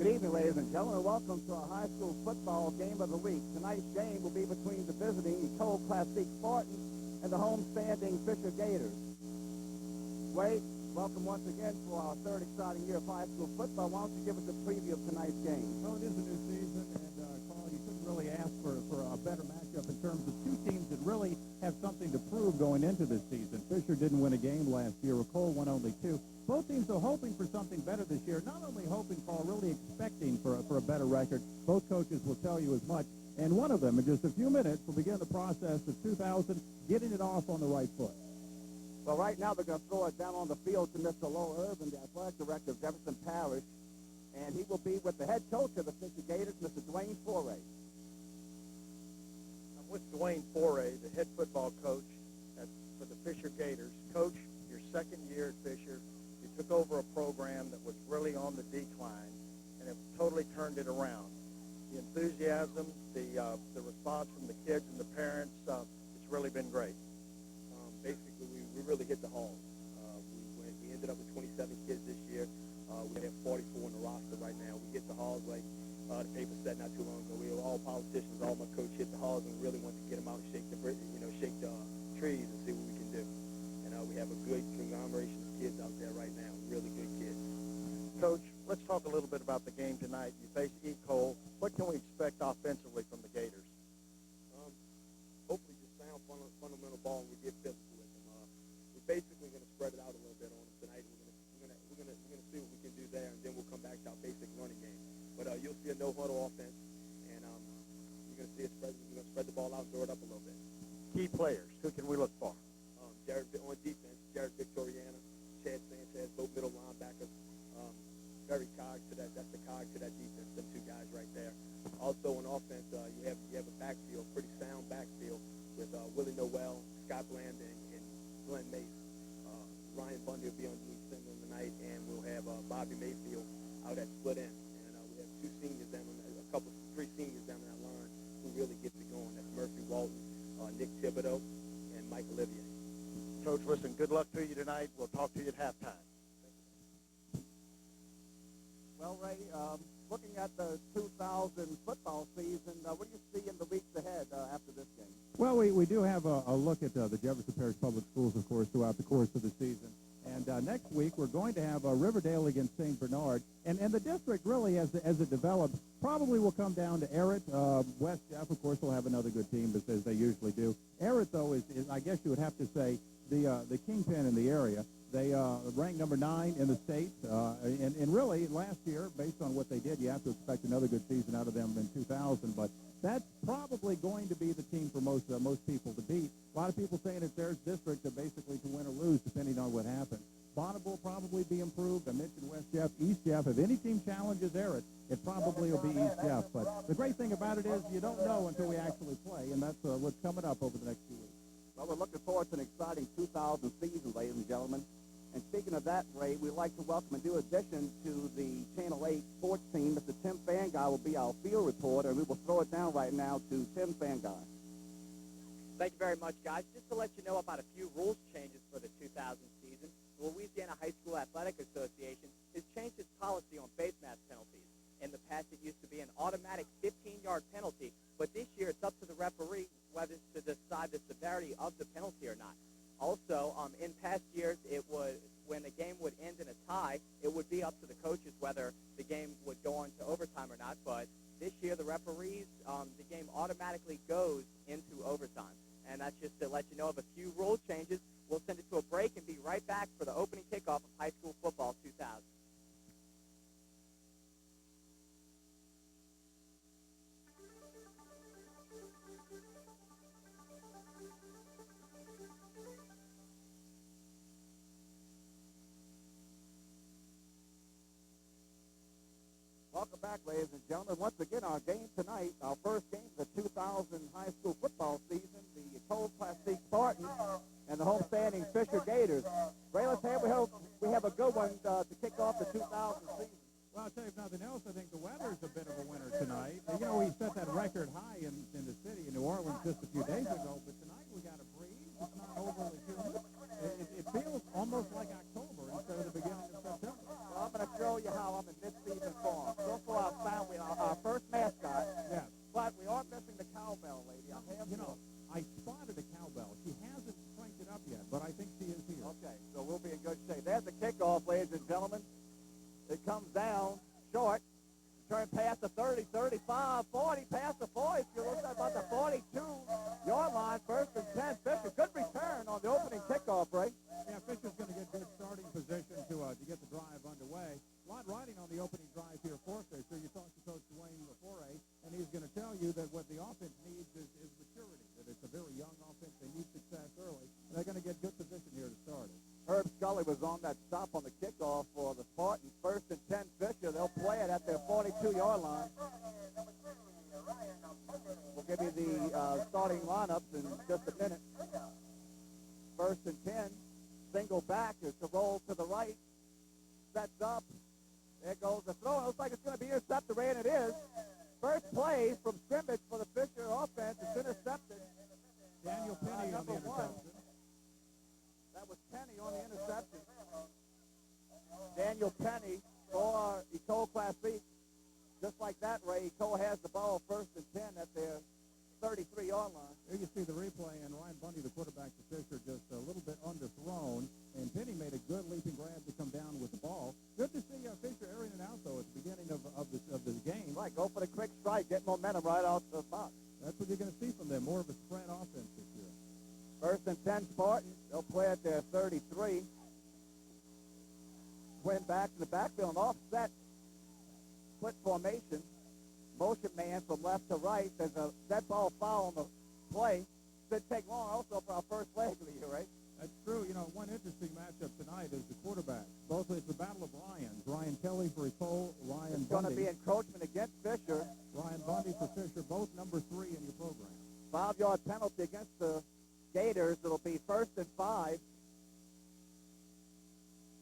Good evening, ladies and gentlemen. Welcome to our high school football game of the week. Tonight's game will be between the visiting Ecole Classique Spartans and the homestanding Fisher Gators. Wade, welcome once again for our third exciting year of high school football. Why don't you give us a preview of tonight's game? Well, it is a new season, and Carl, you couldn't really ask for a better matchup in terms of two teams that really have something to prove going into this season. Fisher didn't win a game last year. Ecole won only two. Both teams are hoping for something better this year. Not only hoping, Paul, really expecting for a better record. Both coaches will tell you as much. And one of them, in just a few minutes, will begin the process of 2000, getting it off on the right foot. Well, right now they're going to throw it down on the field to Mr. Lowell Irvin, the athletic director of Jefferson Parish, and he will be with the head coach of the Fisher Gators, Mr. Dwayne Foray. I'm with Dwayne Foray, the head football coach for the Fisher Gators. Coach, your second year at Fisher, you took over a program that was really on the decline, and have totally turned it around. The enthusiasm, the response from the kids and the parents, it's really been great. Basically, we really hit the home. We ended up with 27 kids this year. We have 44 in the roster right now. We hit the halls like the paper said not too long ago. We were all politicians. All my coach hit the halls and really want to get them out and shake the trees and see what we can do. And we have a good conglomeration of kids out there right now. Really good kids. Coach, let's talk a little bit about the game tonight. You face Ecole. What can we expect offensively from the Gators? Hopefully just sound fundamental ball and we get physical with them. We're basically going to spread it out a little bit on them tonight. We're going to see what we can do there, and then we'll come back to our basic running game. But you'll see a no-huddle offense, and you're going to see we're going to spread the ball out and throw it up a little bit. Key players, who can we look for? On defense, Jared Victoriana, Chad Sanchez, both middle linebackers. Very cog to that. That's the cog to that defense. Them two guys right there. Also on offense, you have a backfield, pretty sound backfield with Willie Noel, Scott Blanding, and Glenn Mace. Ryan Bundy will be on the weak center tonight, and we'll have Bobby Mayfield out at split end. And we have three seniors down on that line who really gets it going. That's Murphy Walton, Nick Thibodeau, and Mike Olivier. Coach, listen, good luck to you tonight. We'll talk to you at halftime. Well, Ray, looking at the 2000 football season, what do you see in the weeks ahead after this game? Well, we do have a look at the Jefferson Parish Public Schools, of course, throughout the course of the season. And next week, we're going to have Riverdale against St. Bernard. And the district, really, as it develops, probably will come down to Errett. West Jeff, of course, will have another good team, as they usually do. Errett, though, is I guess you would have to say, the kingpin in the area. They ranked number 9 in the state, and really, last year, based on what they did, you have to expect another good season out of them in 2000. But that's probably going to be the team for most people to beat. A lot of people saying it's their district to basically to win or lose, depending on what happens. Bonneville will probably be improved. I mentioned West Jeff, East Jeff. If any team challenges Errett, it probably will be East Jeff. But the great thing about it is you don't know until we actually play, and that's what's coming up over the next few weeks. Well, we're looking forward to an exciting 2000 season, ladies and gentlemen. And speaking of that, Ray, we'd like to welcome a new addition to the Channel 8 sports team. Mr. Tim Fanguy will be our field reporter, and we will throw it down right now to Tim Fanguy. Thank you very much, guys. Just to let you know about a few rules changes for the 2000 season, the Louisiana High School Athletic Association has changed its policy on face mask penalties. In the past, it used to be an automatic 15-yard penalty, but this year it's up to the referee whether to decide the severity of the penalty or not. Also, in past years, it would, when the game would end in a tie, it would be up to the coaches whether the game would go on to overtime or not. But this year, the referees, the game automatically goes into overtime. And that's just to let you know of a few rule changes. We'll send it to a break and be right back for the opening kickoff of high school football 2000. Welcome back, ladies and gentlemen. Once again, our game tonight, our first game of the 2000 high school football season, the Ecole Classique Spartans and the homestanding Fisher Gators. Ray, we have a good one to kick off the 2000 season. Well, I'll tell you if nothing else, I think the weather's a bit of a winner tonight. You know, we set that record high in the city in New Orleans just a few days ago, but tonight we got a breeze. It's not overly humid. It feels almost like October instead of the beginning of September. Well, I'm going to show you how I'm in mid-season form. So far, Kelly was on that stop on the kickoff for the Spartans. 1st and 10 Fisher. They'll play it at their 42-yard line. We'll give you the starting lineups in just a minute. 1st and 10. Single back is to roll to the right. Sets up. There goes the throw. It looks like it's going to be intercepted, Ray, and it is. First play from scrimmage for the Fisher offense. It's intercepted. Daniel Penny on the interception. That was Penny on the interception. Daniel Penny for Ecole Classique. Just like that, Ray, Ecole has the ball 1st and 10 at their 33-yard line. Here you see the replay, and Ryan Bundy, the quarterback to Fisher, just a little bit underthrown, and Penny made a good leaping grab to come down with the ball. Good to see Fisher airing it out, though, at the beginning of the game. Right, go for the quick strike, get momentum right out the box. That's what you're going to see from them, more of a spread offense this year. 1st and 10 Spartans. They'll play at their 33. Twin back in the backfield, an offset split formation. Motion man from left to right. There's a dead ball foul on the play. Didn't take long also for our first leg of the year, right? That's true. You know, one interesting matchup tonight is the quarterbacks. Both it's the battle of Lions. Ryan Kelly for Ecole, Ryan It's going to Bundy. be encroachment against Fisher. Ryan Bundy for Fisher, both number 3 in your program. 5-yard penalty against the Gators. It'll be 1st and 5.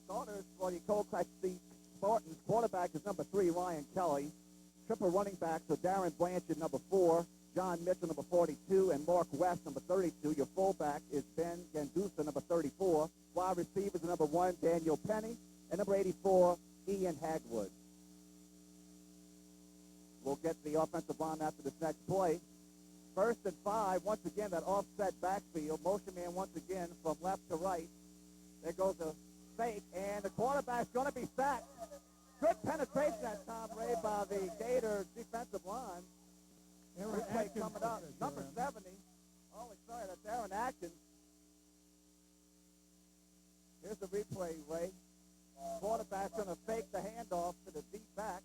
Starters for the Ecole Classique Spartans. Quarterback is number 3, Ryan Kelly. Triple running backs are Darren Blanchard, number 4, John Mitchell, number 42, and Mark West, number 32. Your fullback is Ben Gandusa, number 34. Wide receivers are number 1, Daniel Penny, and number 84, Ian Hagwood. We'll get the offensive line after this next play. 1st and 5, once again, that offset backfield. Motion man once again from left to right. There goes a fake, and the quarterback's going to be sacked. Good penetration that time, Ray, by the Gators defensive line. Aaron Replay Atkins coming up. for Fisher. Number 70. Oh, sorry, that's Aaron Atkins. Here's the replay, Ray. Quarterback's going to fake the handoff to the deep back.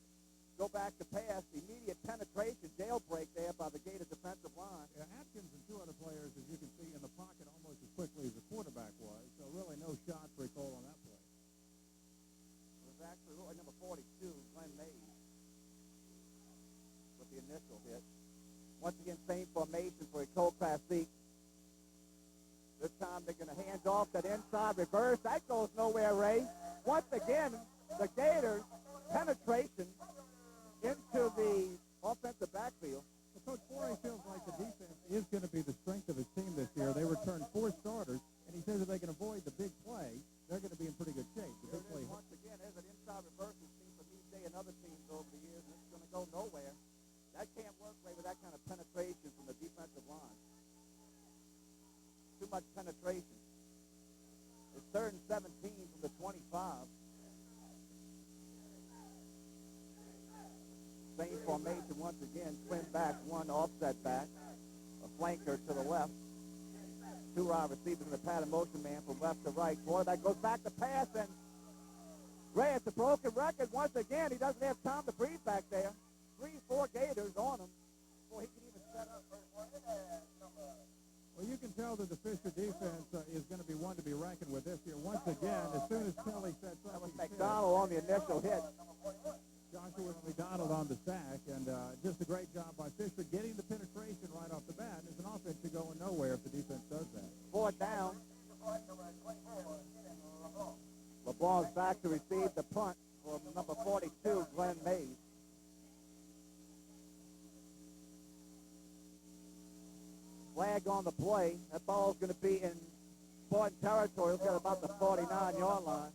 Go back to pass. Immediate penetration. Jailbreak there by the Gator defensive line. Yeah, Atkins and 2 other players, as you can see, in the pocket almost as quickly as the quarterback was. So really no shot for Ecole on that play. It was actually number 42, Glenn Mays, with the initial hit. Once again, same formation for Ecole Classique. This time they're going to hand off that inside reverse. That goes nowhere, Ray. Once again, the Gators penetration into the offensive backfield. Well, Coach Forey feels like the defense is going to be the strength of his team this year. They returned 4 starters, and he says if they can avoid the big play, they're going to be in pretty good shape. The big play. Once again, there's an inside reverse we've seen from EJ and other teams over the years, and it's going to go nowhere. That can't work, Ray, with that kind of penetration from the defensive line. Too much penetration. It's 3rd and 17 from the 25. Same formation once again. Twin back, 1 offset back. A flanker to the left. 2 wide receivers in the pattern motion man from left to right. Quarterback goes back to pass, and Ray, it's a broken record once again. He doesn't have time to breathe back there. 3-4 Gators on him before he can even set up. Well, you can tell that the Fisher defense is going to be one to be reckoned with this year. Once again, as soon as Kelly sets up, That was McDonald on the initial hit. Joshua McDonald on the sack, and just a great job by Fisher getting the penetration right off the bat. And it's an offense to go nowhere if the defense does that. 4th down. LeBron's back to receive the punt from number 42, Glenn Mays. Flag on the play. That ball's going to be in Spartan territory. It's got about the 49-yard line.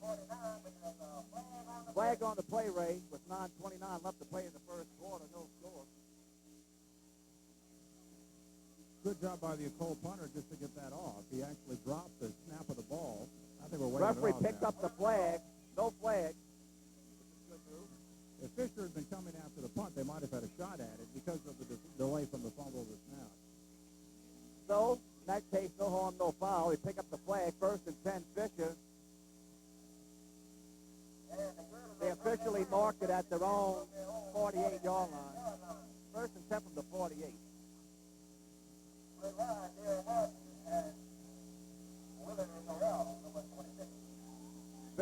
Flag on the play, Ray, with 9:29 left to play in the first quarter. No score. Good job by the Ecole punter just to get that off. He actually dropped the snap of the ball. I think we're waiting Referee it off picked now. up the flag. No flag. If Fisher had been coming after the punt, they might have had a shot at it because of the delay from the fumble of the snap. So, in that case, no harm, no foul. They pick up the flag. 1st and 10, Fisher. They officially marked it at their own 48-yard line. 1st and 10 from the 48.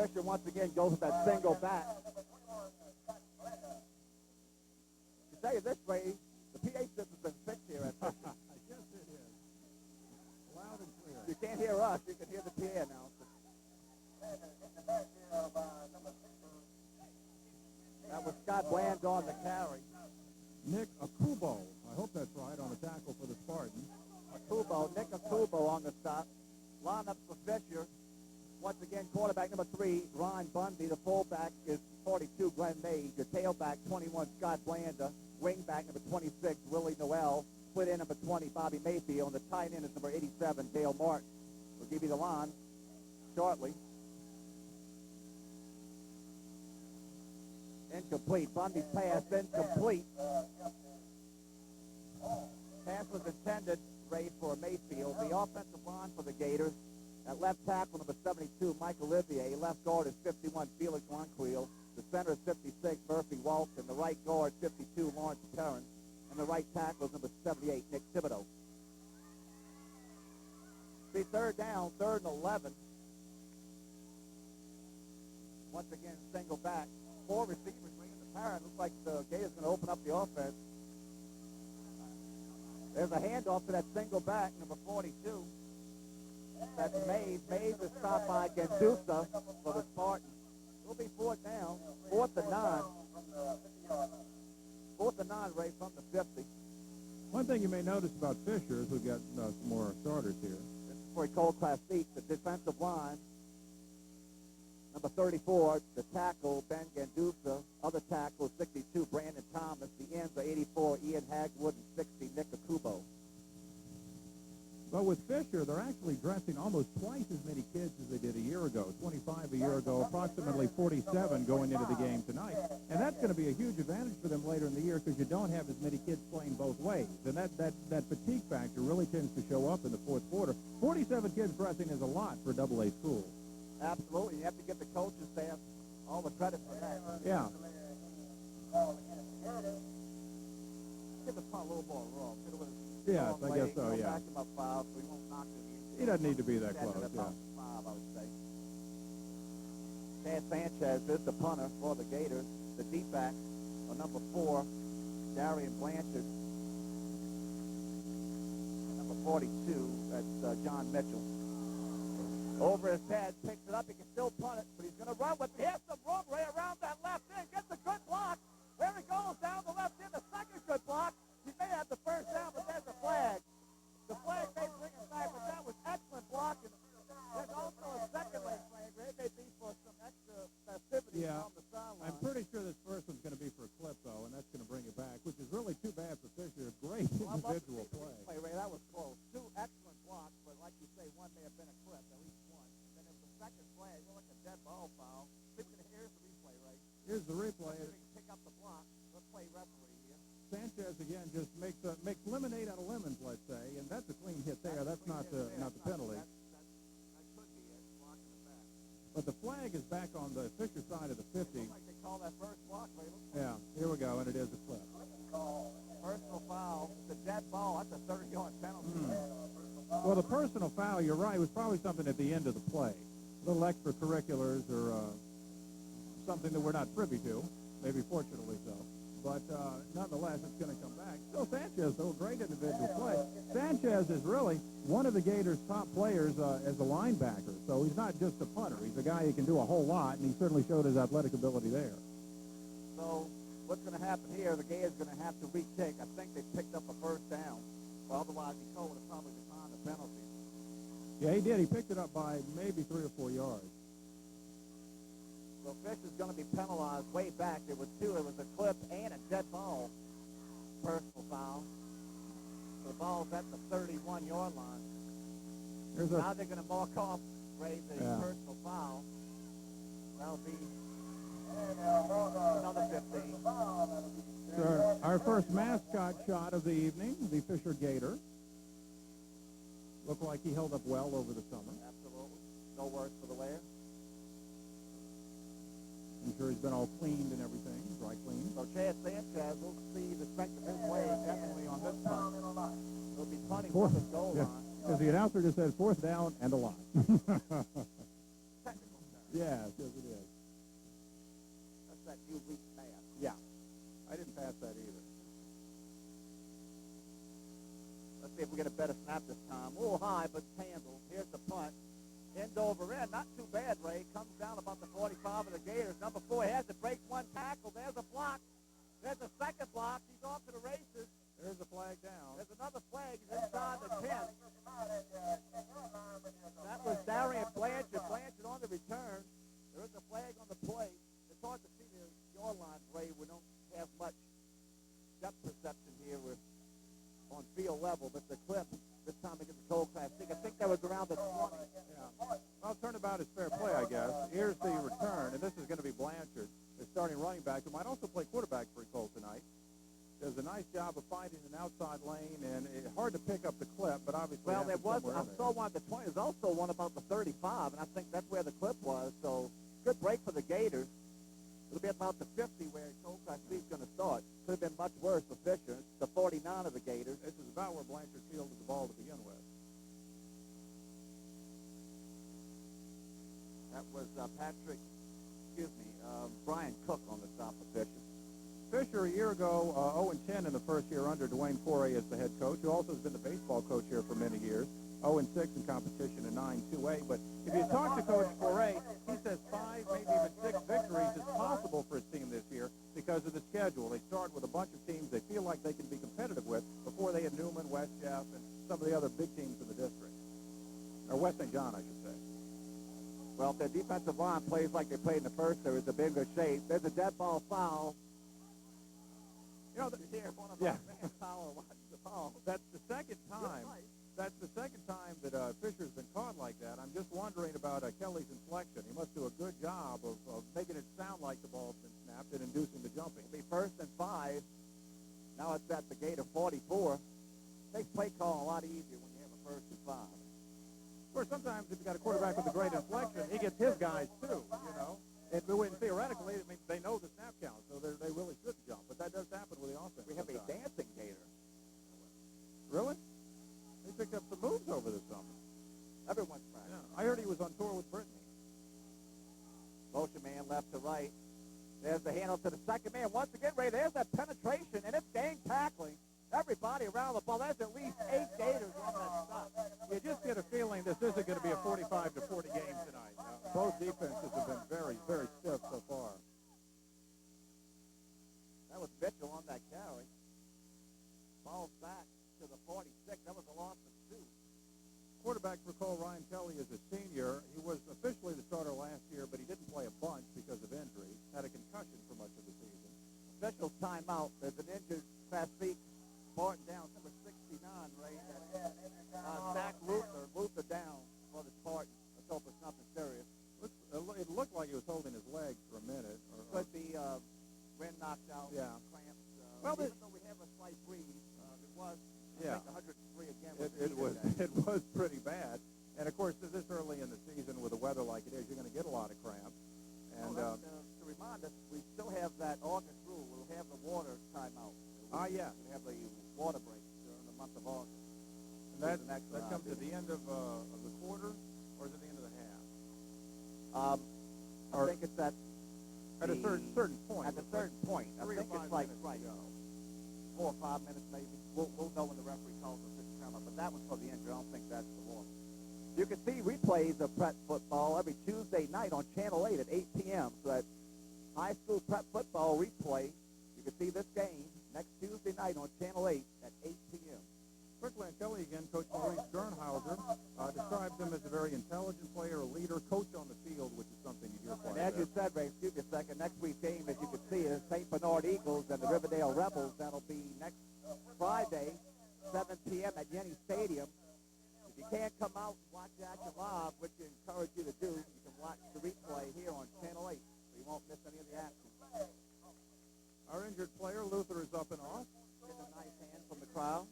Fisher once again goes with that single back. To tell you this way, the PA system's been fixed here at Fisher. Yes, it is. Loud and clear. You can't hear us. You can hear the PA announcer. That was Scott Bland on the carry. Nick Akubo, I hope that's right, on the tackle for the Spartans. Nick Akubo on the stop. Lineup for Fisher. Once again, quarterback number 3, Ron Bundy. The fullback is 42, Glenn Mays. Your tailback, 21, Scott Blanda. Wingback number 26, Willie Noel. Split end number 20, Bobby Mayfield. And the tight end is number 87, Dale Martin. We'll give you the line shortly. Incomplete. Bundy's pass incomplete. Pass was intended, Ray, for Mayfield. The offensive line for the Gators. At left tackle, number 72, Mike Olivier. Left guard is 51, Felix Ronquil. The center is 56, Murphy Walton. The right guard, 52, Lawrence Perrin. And the right tackle is number 78, Nick Thibodeau. See, third down, 3rd and 11. Once again, single back. 4 receivers bringing the Perrin. Looks like the Gators going to open up the offense. There's a handoff to that single back, number 42. That's Mays. Mays is stopped by Gandusa for the Spartans. It'll be 4th down. 4th and 9. 4th and 9, Ray, from the 50. One thing you may notice about Fisher is we've got some more starters here. This is for Ecole Classique, the defensive line. Number 34, the tackle, Ben Gandusa. Other tackle, 62, Brandon Thomas. The ends are 84, Ian Hagwood, and 60, Nick Akubo. But with Fisher, they're actually dressing almost twice as many kids as they did a year ago. 25 a year ago, approximately 47 going into the game tonight. And that's going to be a huge advantage for them later in the year because you don't have as many kids playing both ways. And that fatigue factor really tends to show up in the 4th quarter. 47 kids dressing is a lot for AA school. Absolutely. You have to give the coaches staff all the credit for that. Yeah. Give the punt a little more raw. Yes, I guess so, yeah. Back him up 5, so he won't knock him. He doesn't need to be that close, yeah. 5, I would say. Chad Sanchez is the punter for the Gators. The deep back on number 4, Darian Blanchard. Number 42, that's John Mitchell. Over his head, picks it up. He can still punt it, but he's going to run with it. Here's some room right around that left end. Gets a good block. There he goes down the left end. The second good block. He may have the first down, but there's a flag. The flag may bring him back, but that was excellent blocking. There's also a second leg flag. It may be for some extra festivity on the sideline. I'm pretty sure this first one's going to be for a clip, though, and that's going to bring it back, which is really too bad for Fisher. Great individual play. Ray, that was close. 2 excellent blocks, but like you say, one may have been a clip, at least one. And then there was a second flag. It looked like a dead ball foul. Here's the replay, Ray. Here's the replay. Pick up the block. Let's play referee here. Sanchez again just makes lemonade out of lemons, let's say, and that's a clean hit there. That's not the penalty. That could be it. Blocking the back. But the flag is back on the Fisher side of the 50. Looks like they call that first block, Ray. Yeah, here we go, and it is a clip. Personal foul. It's a dead ball. That's a 30-yard penalty. Well, the personal foul, you're right, was probably something at the end of the play. Little extracurriculars or something that we're not privy to, maybe fortunately so. But nonetheless, it's going to come back. Still Sanchez, though, a great individual play. Sanchez is really one of the Gators' top players as a linebacker. So he's not just a punter. He's a guy who can do a whole lot, and he certainly showed his athletic ability there. So what's going to happen here, the Gators are going to have to re-kick. I think they picked up a first down. Well, otherwise, Ecole would have probably declined the penalty. Yeah, he did. He picked it up by maybe 3 or 4 yards. So Fisher's going to be penalized way back. There was 2. It was a clip and a dead ball. Personal foul. So the ball's at the 31-yard line. Now they're going to mark off, Ray, the personal foul. That'll be another 15. So our first mascot shot of the evening, the Fisher Gator. Looked like he held up well over the summer. Absolutely. No words for the wear. I'm sure he's been all cleaned and everything, dry cleaned. So Chad Sanchez will see the strength of his leg definitely on this punt. There'll be plenty for the goal line. As the announcer just said, 4th down and a lot. Technical term. Yes, yes, it is. That's that new weak math. Yeah. I didn't pass that either. Let's see if we get a better snap this time. A little high, but handled. Here's the punt. End over end. Not too bad, Ray. Comes down about the 45 of the Gators. Number 4 has it. Breaks one tackle. There's a block. There's a second block. He's off to the races. There's a flag down. There's another flag. He's inside the 10. That was Darian Blanchard. Blanchard on the return. There is a flag on the play. It's hard to see the your line, Ray. We don't have much depth perception here. We're on field level, but the clip this time against the Ecole Classique, I think that was around the 20. Yeah. Well, turnabout is fair play, I guess. Here's the return, and this is going to be Blanchard, the starting running back, who might also play quarterback for Ecole tonight. Does a nice job of finding an outside lane, and it's hard to pick up the clip, but obviously. Well, there was, somewhere I in there. saw one at the 20. There's also one about the 35, and I think that's where the clip was. So good break for the Gators. It'll be about the 50 where Ecole Classique is going to start. Could have been much worse for Fisher. It's the 49 of the Gators. This is about where Blanchard fielded the ball to begin with. That was Brian Cook on the stop for Fisher. Fisher, a year ago, 0-10 in the first year under Dwayne Foray as the head coach, who also has been the baseball coach here for many years. 0-6 in competition and 9-2-8. But if you talk to Coach Foray, he says 5, maybe even 6 victories is possible for his team this year because of the schedule. They start with a bunch of teams they feel like they can be competitive with before they had Newman, West Jeff, and some of the other big teams in the district. Or West St. John, I should say. Well, if their defensive line plays like they played in the first, there is a bigger shape. There's a dead ball foul. You know, You hear one of yeah. our fans holler, watch the ball. That's the second time. That's the second time that Fisher's been caught like that. I'm just wondering about Kelly's inflection. He must do a good job of making it sound like the ball's been snapped and inducing the jumping. It'll be 1st and 5. Now it's at the Gator 44. Makes play calling a lot easier when you have a 1st and 5. Of course, sometimes if you've got a quarterback with a great inflection, he gets his guys too, you know. And theoretically, I mean, they know the snap count, so they really should jump. But that does happen with the offense. We have a sometimes. dancing Gator. Really? He picked up some moves over the summer. Everyone's Yeah. practicing. I heard he was on tour with Brittany. Motion man left to right. There's the handle to the second man. Once again, Ray, there's that penetration, and it's gang tackling. Everybody around the ball. There's at least 8 Gators on that stop. You just get a feeling this isn't going to be a 45-40 game tonight. Both defenses have been very, very stiff so far. That was Mitchell on that carry. Ball back to the 46. That was a loss of 2. Quarterback for Cole, Ryan Kelly, is a senior. He was officially the starter last year, but he didn't play a bunch because of injury. Had a concussion for much of the season. Official timeout. There's an injured Classique Spartan down, number 69, Ray. Zach Luther down for the Spartans. Let's hope it's nothing serious. It looked like he was holding his legs for a minute. Could be wind knocked out, Yeah. cramps. Well, even though we have a slight breeze, it was, Yeah. I think, 103 again. It was pretty bad. And, of course, this early in the season with the weather like it is, you're going to get a lot of cramps. And to remind us, we still have that August rule. We'll have the water timeout. yeah. We have the water break during the month of August. And that Next comes at the end of the quarter, or is it the end of the half? I think it's at a certain point. At a certain point. I 3 or think 5 it's like minutes to go. 4 or 5 minutes maybe. We'll know when the referee calls us this timeout. But that one's for the injury. I don't think that's the water. You can see replays of prep football every Tuesday night on Channel 8 at 8 p.m. So that high school prep football replay, you can see this game next Tuesday night on Channel 8 at 8 p.m. Quickly on Kelly again, Coach Maurice Sternhauser describes him as a very intelligent player, a leader, coach on the field, which is something you hear quite And a as you bit. said, Ray, excuse me a second, next week's game, as you can see, is St. Bernard Eagles and the Riverdale Rebels. That'll be next Friday, 7 p.m. at Yenny Stadium. If you can't come out and watch the action live, which we encourage you to do, you can watch the replay here on Channel 8, so you won't miss any of the action. Our injured player, Luther, is up and off. Getting a nice hand from the crowd.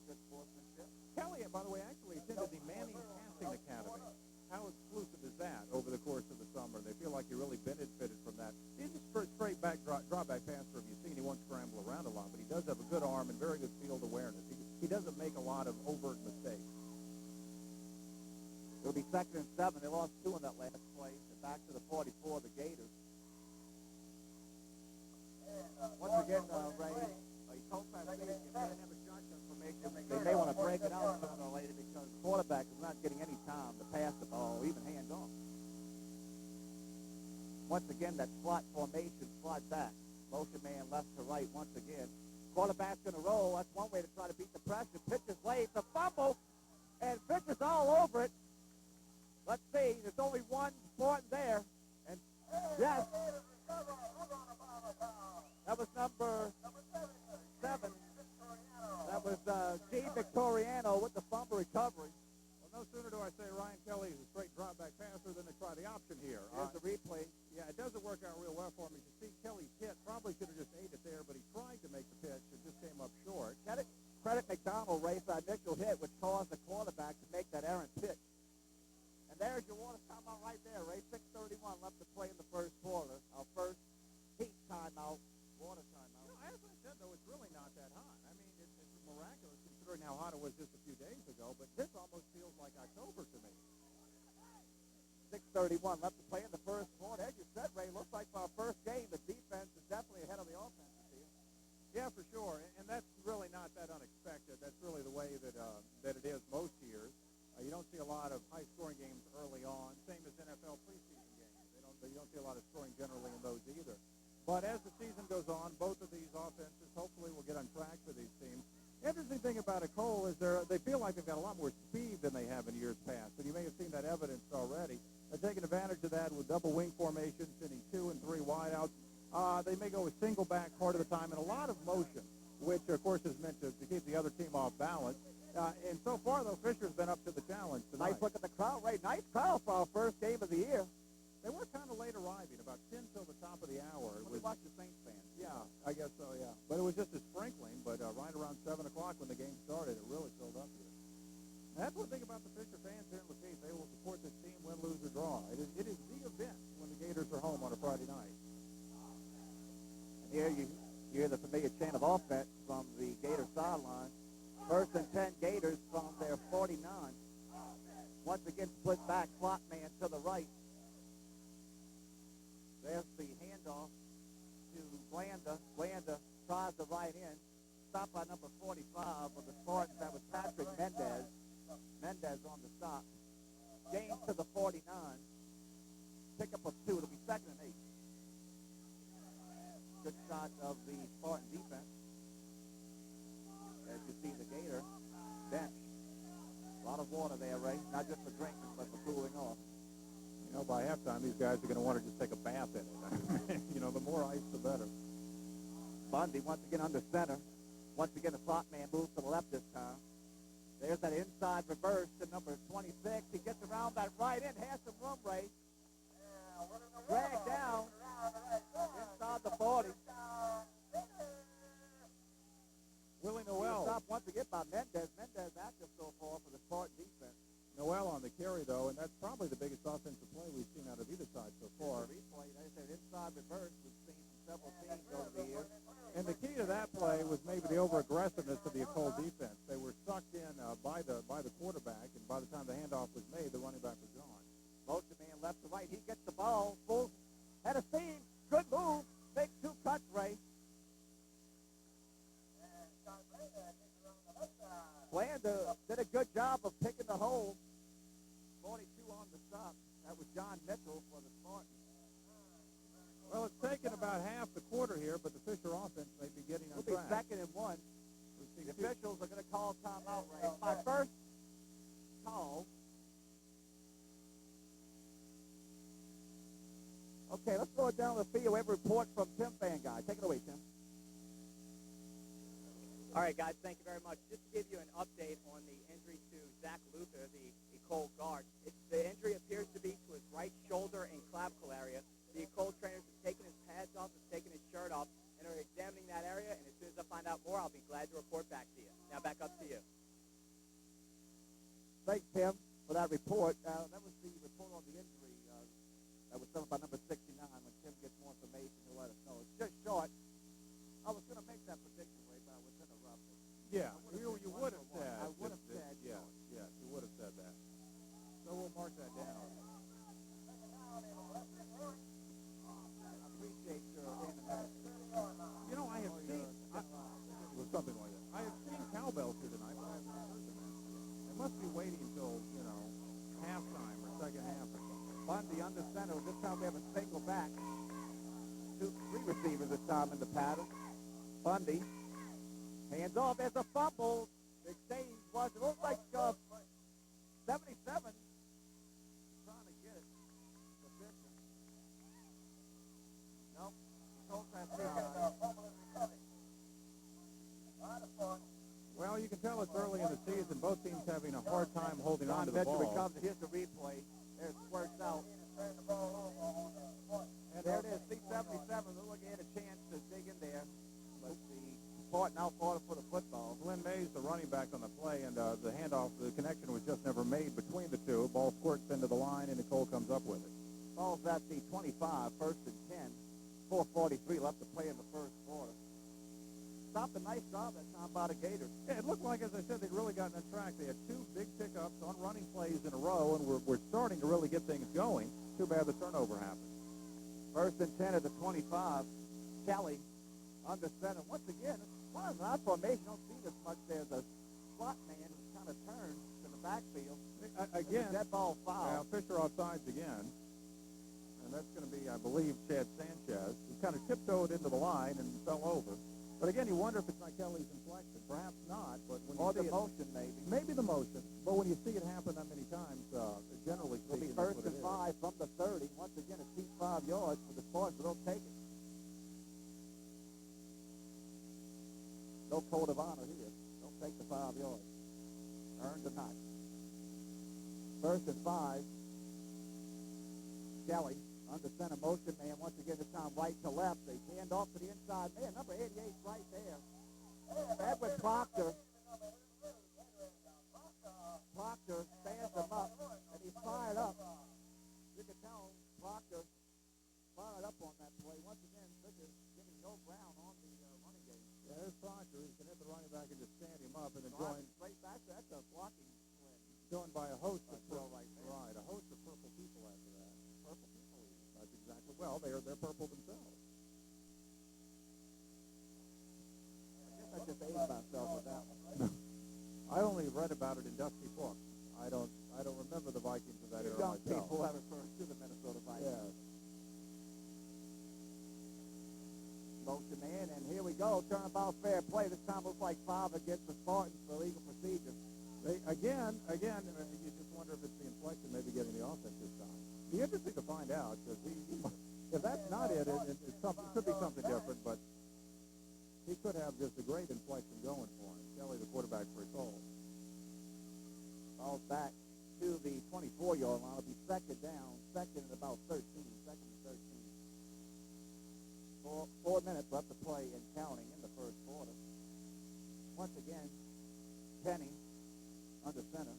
Good sportsmanship. Kelly, by the way, actually attended the Manning Passing Academy. How exclusive is that over the course of the summer? They feel like he really benefited from that. He's a straight back drawback passer. You've seen he won't scramble around a lot, but he does have a good arm and very good field awareness. He doesn't make a lot of overt mistakes. It'll be 2nd and 7. They lost 2 in that last play. They're back to the Once again, that slot formation, slot back. Motion man left to right once again. Quarterback's going to roll. That's one way to try to beat the pressure. Pitch is late. The fumble. And Fish is all over it. Let's see. There's only one Spartan there. And yes. That was number 7. That was G. Victoriano with the fumble recovery. Well, no sooner do I say Ryan Kelly is a straight drop back passer than they try the option here. Here's the replay. Yeah, it doesn't work out real well for him. As you see, Kelly's hit probably should have just ate it there, but he tried to make the pitch. It just came up short. Credit McDonald, Ray, for that initial hit, which caused the quarterback to make that errant pitch. And there's your water timeout right there, Ray. 6:31 left to play in the first quarter. Our first heat timeout, water timeout. You know, as I said, though, it's really not that hot. I mean, it's miraculous considering how hot it was just a few days ago, but this almost feels like October to me. 6:31 left to play in the first quarter. As you said, Ray, looks like for our first game, the defense is definitely ahead of the offense. Yeah, for sure, and that's really not that unexpected. That's really the way that it is most years. You don't see a lot of high-scoring games early on, same as NFL preseason games. You don't see a lot of scoring generally in those either. But as the season goes on, both of these offenses hopefully will get on track for these teams. Interesting thing about Ecole is they feel like they've got a lot more speed than they have in years past, and you may have seen that evidence already. They're taking advantage of that with double wing formations, sending 2 and 3 wideouts. They may go a single back part of the time and a lot of motion, which, of course, is meant to keep the other team off balance. And so far, though, Fisher's been up to the challenge tonight. Nice look at the crowd, Ray. Nice crowd for our first game of the year. They were kind of late arriving, about 10 till the top of the hour. We watched the Saints fans. Yeah, I guess so, yeah. But it was just a sprinkling, but right around 7 o'clock when the game started, it really filled up here. And that's one thing about the Fisher fans here in Lafitte. They will support this team, win, lose, or draw. It is the event when the Gators are home on a Friday night. Here you hear the familiar chant of offense from the Gator sideline. First and 10 Gators from their 49. Once again, split back, slot man to the right. There's the handoff to Blanda. Blanda tries the right end. Stopped by number 45 of the Spartans. That was Patrick Mendez. Mendez on the stop. James to the 49. Pickup of 2. It'll be 2nd and 8. Good shot of the Spartan defense. As you see the Gator bench. A lot of water there, Ray. Not just for drinking, but for cooling off. You know, by halftime, these guys are going to want to just take a bath in it. You know, the more ice, the better. Bundy once again under center. Once again, the slot man moves to the left this time. There's that inside reverse to number 26. He gets around that right end. Has some room, Ray. Drag down inside the 40. Willie Noel. Stopped once again by Mendez. Mendez active so far for the Spartan defense. Noel on the carry, though, and that's probably the biggest offensive play we've seen out of either side so far. Replay, they said inside reverse. We've seen from several teams over the years. And the key to that play was maybe the over-aggressiveness of the Ecole defense. They were sucked in by the quarterback, and by the time the handoff was made, the running back was gone. Motion man left to right. He gets the ball. Full head of steam. Good move. Makes 2 cuts, Ray. Blanda did a good job of picking the hole. 42 on the stop. That was John Mitchell for the Spartans. Well, it's taken about half the quarter here, but the Fisher offense may be getting on We'll be track. 2nd and 1. The officials are going to call timeout, Ray. My first call. Okay, let's go down the field. We have a report from Tim Fanguy. Take it away, Tim. All right, guys, thank you very much. Just to give you an update on the injury to Zach Luther, the Ecole guard. The injury appears to be to his right shoulder and clavicle area. The Ecole trainers have taken his pads off, have taken his shirt off, and are examining that area. And as soon as I find out more, I'll be glad to report back to you. Now back up to you. Thanks, Tim, for that report. That was the report on the injury that was done by number 69. When Tim gets more information, he'll let us know. It's just short. I was going to make that prediction, Ray, but I was interrupted. Yeah, you would have said. I would have said. Yes, you would have said that. So we'll mark that down. I appreciate your animosity. You know, I have seen it was something like that. I have seen cowbells here tonight, but I haven't heard them. They must be waiting until halftime the under center. This time we have a single back. Three receivers this time in the pattern. Bundy. Hands off. There's a fumble. The exchange was, it looks like 77. Trying to get it. Position. Nope. Ecole Classique. Well, you can tell it's early in the season. Both teams having a hard time holding on to the ball. Comes, here's the replay. There's squirts out. And there it is, C-77. They're looking at a chance to dig in there. But the Spartan now fought for the football. Glenn Mays, the running back on the play, and the handoff, the connection was just never made between the two. Ball squirts into the line, and Nicole comes up with it. Ball's at the 25, first and 10. 4:43 left to play in the first quarter. Stopped a nice job that time by the Gators. Yeah, it looked like, as I said, they'd really gotten on track. They had two big pickups on running plays in a row, and we're starting to really get things going. Too bad the turnover happened. First and 10 at the 25. Kelly under center. Once again, it's one of an odd formation. You don't see this much. There's a slot man who's kind of turned to the backfield. Again, that ball foul. Fisher offsides again. And that's going to be, I believe, Chad Sanchez. He kind of tiptoed into the line and fell over. But again, you wonder if it's like Kelly's inflection. Perhaps not, but when or you the see motion, maybe. Maybe the motion. But when you see it happen that many times, generally It'll be speaking, first that's and what it 5 from the 30. Once again, it's deep 5 yards for the Spartans, but they'll take it. No code of honor here. Don't take the 5 yards. Earned or not. First and 5. Kelly under center motion man. Once again, this time right to left. They hand off to the inside man. Number 88 right there. Edward Proctor. Proctor stands him up, and he's fired up. You can tell Proctor fired up on that play. Once again, Fisher getting no ground on the running game. Yeah, there's Proctor. He can hit the running back and just stand him up, and then Straight back. That's a blocking play. joined by a host of right a host of purple people after that. Purple people even. That's exactly. Well, they're purple themselves. I just aged myself with that one. I only read about it in dusty books. I don't remember the Vikings of that era Young myself. people have referred to the Minnesota Vikings. Yes. Motion man, and here we go. Turnabout fair play. This time looks like 5 against the Spartans for legal procedure. Again, you just wonder if it's the inflection maybe getting the offense this time. Be interesting to find out, because if that's not it could be something different, but he could have just a great inflection going for him. Kelly, the quarterback for Ecole. Falls back to the 24-yard line. It'll be second down, second and about 13, second and 13. 4 minutes left to play and counting in the first quarter. Once again, Penny under center.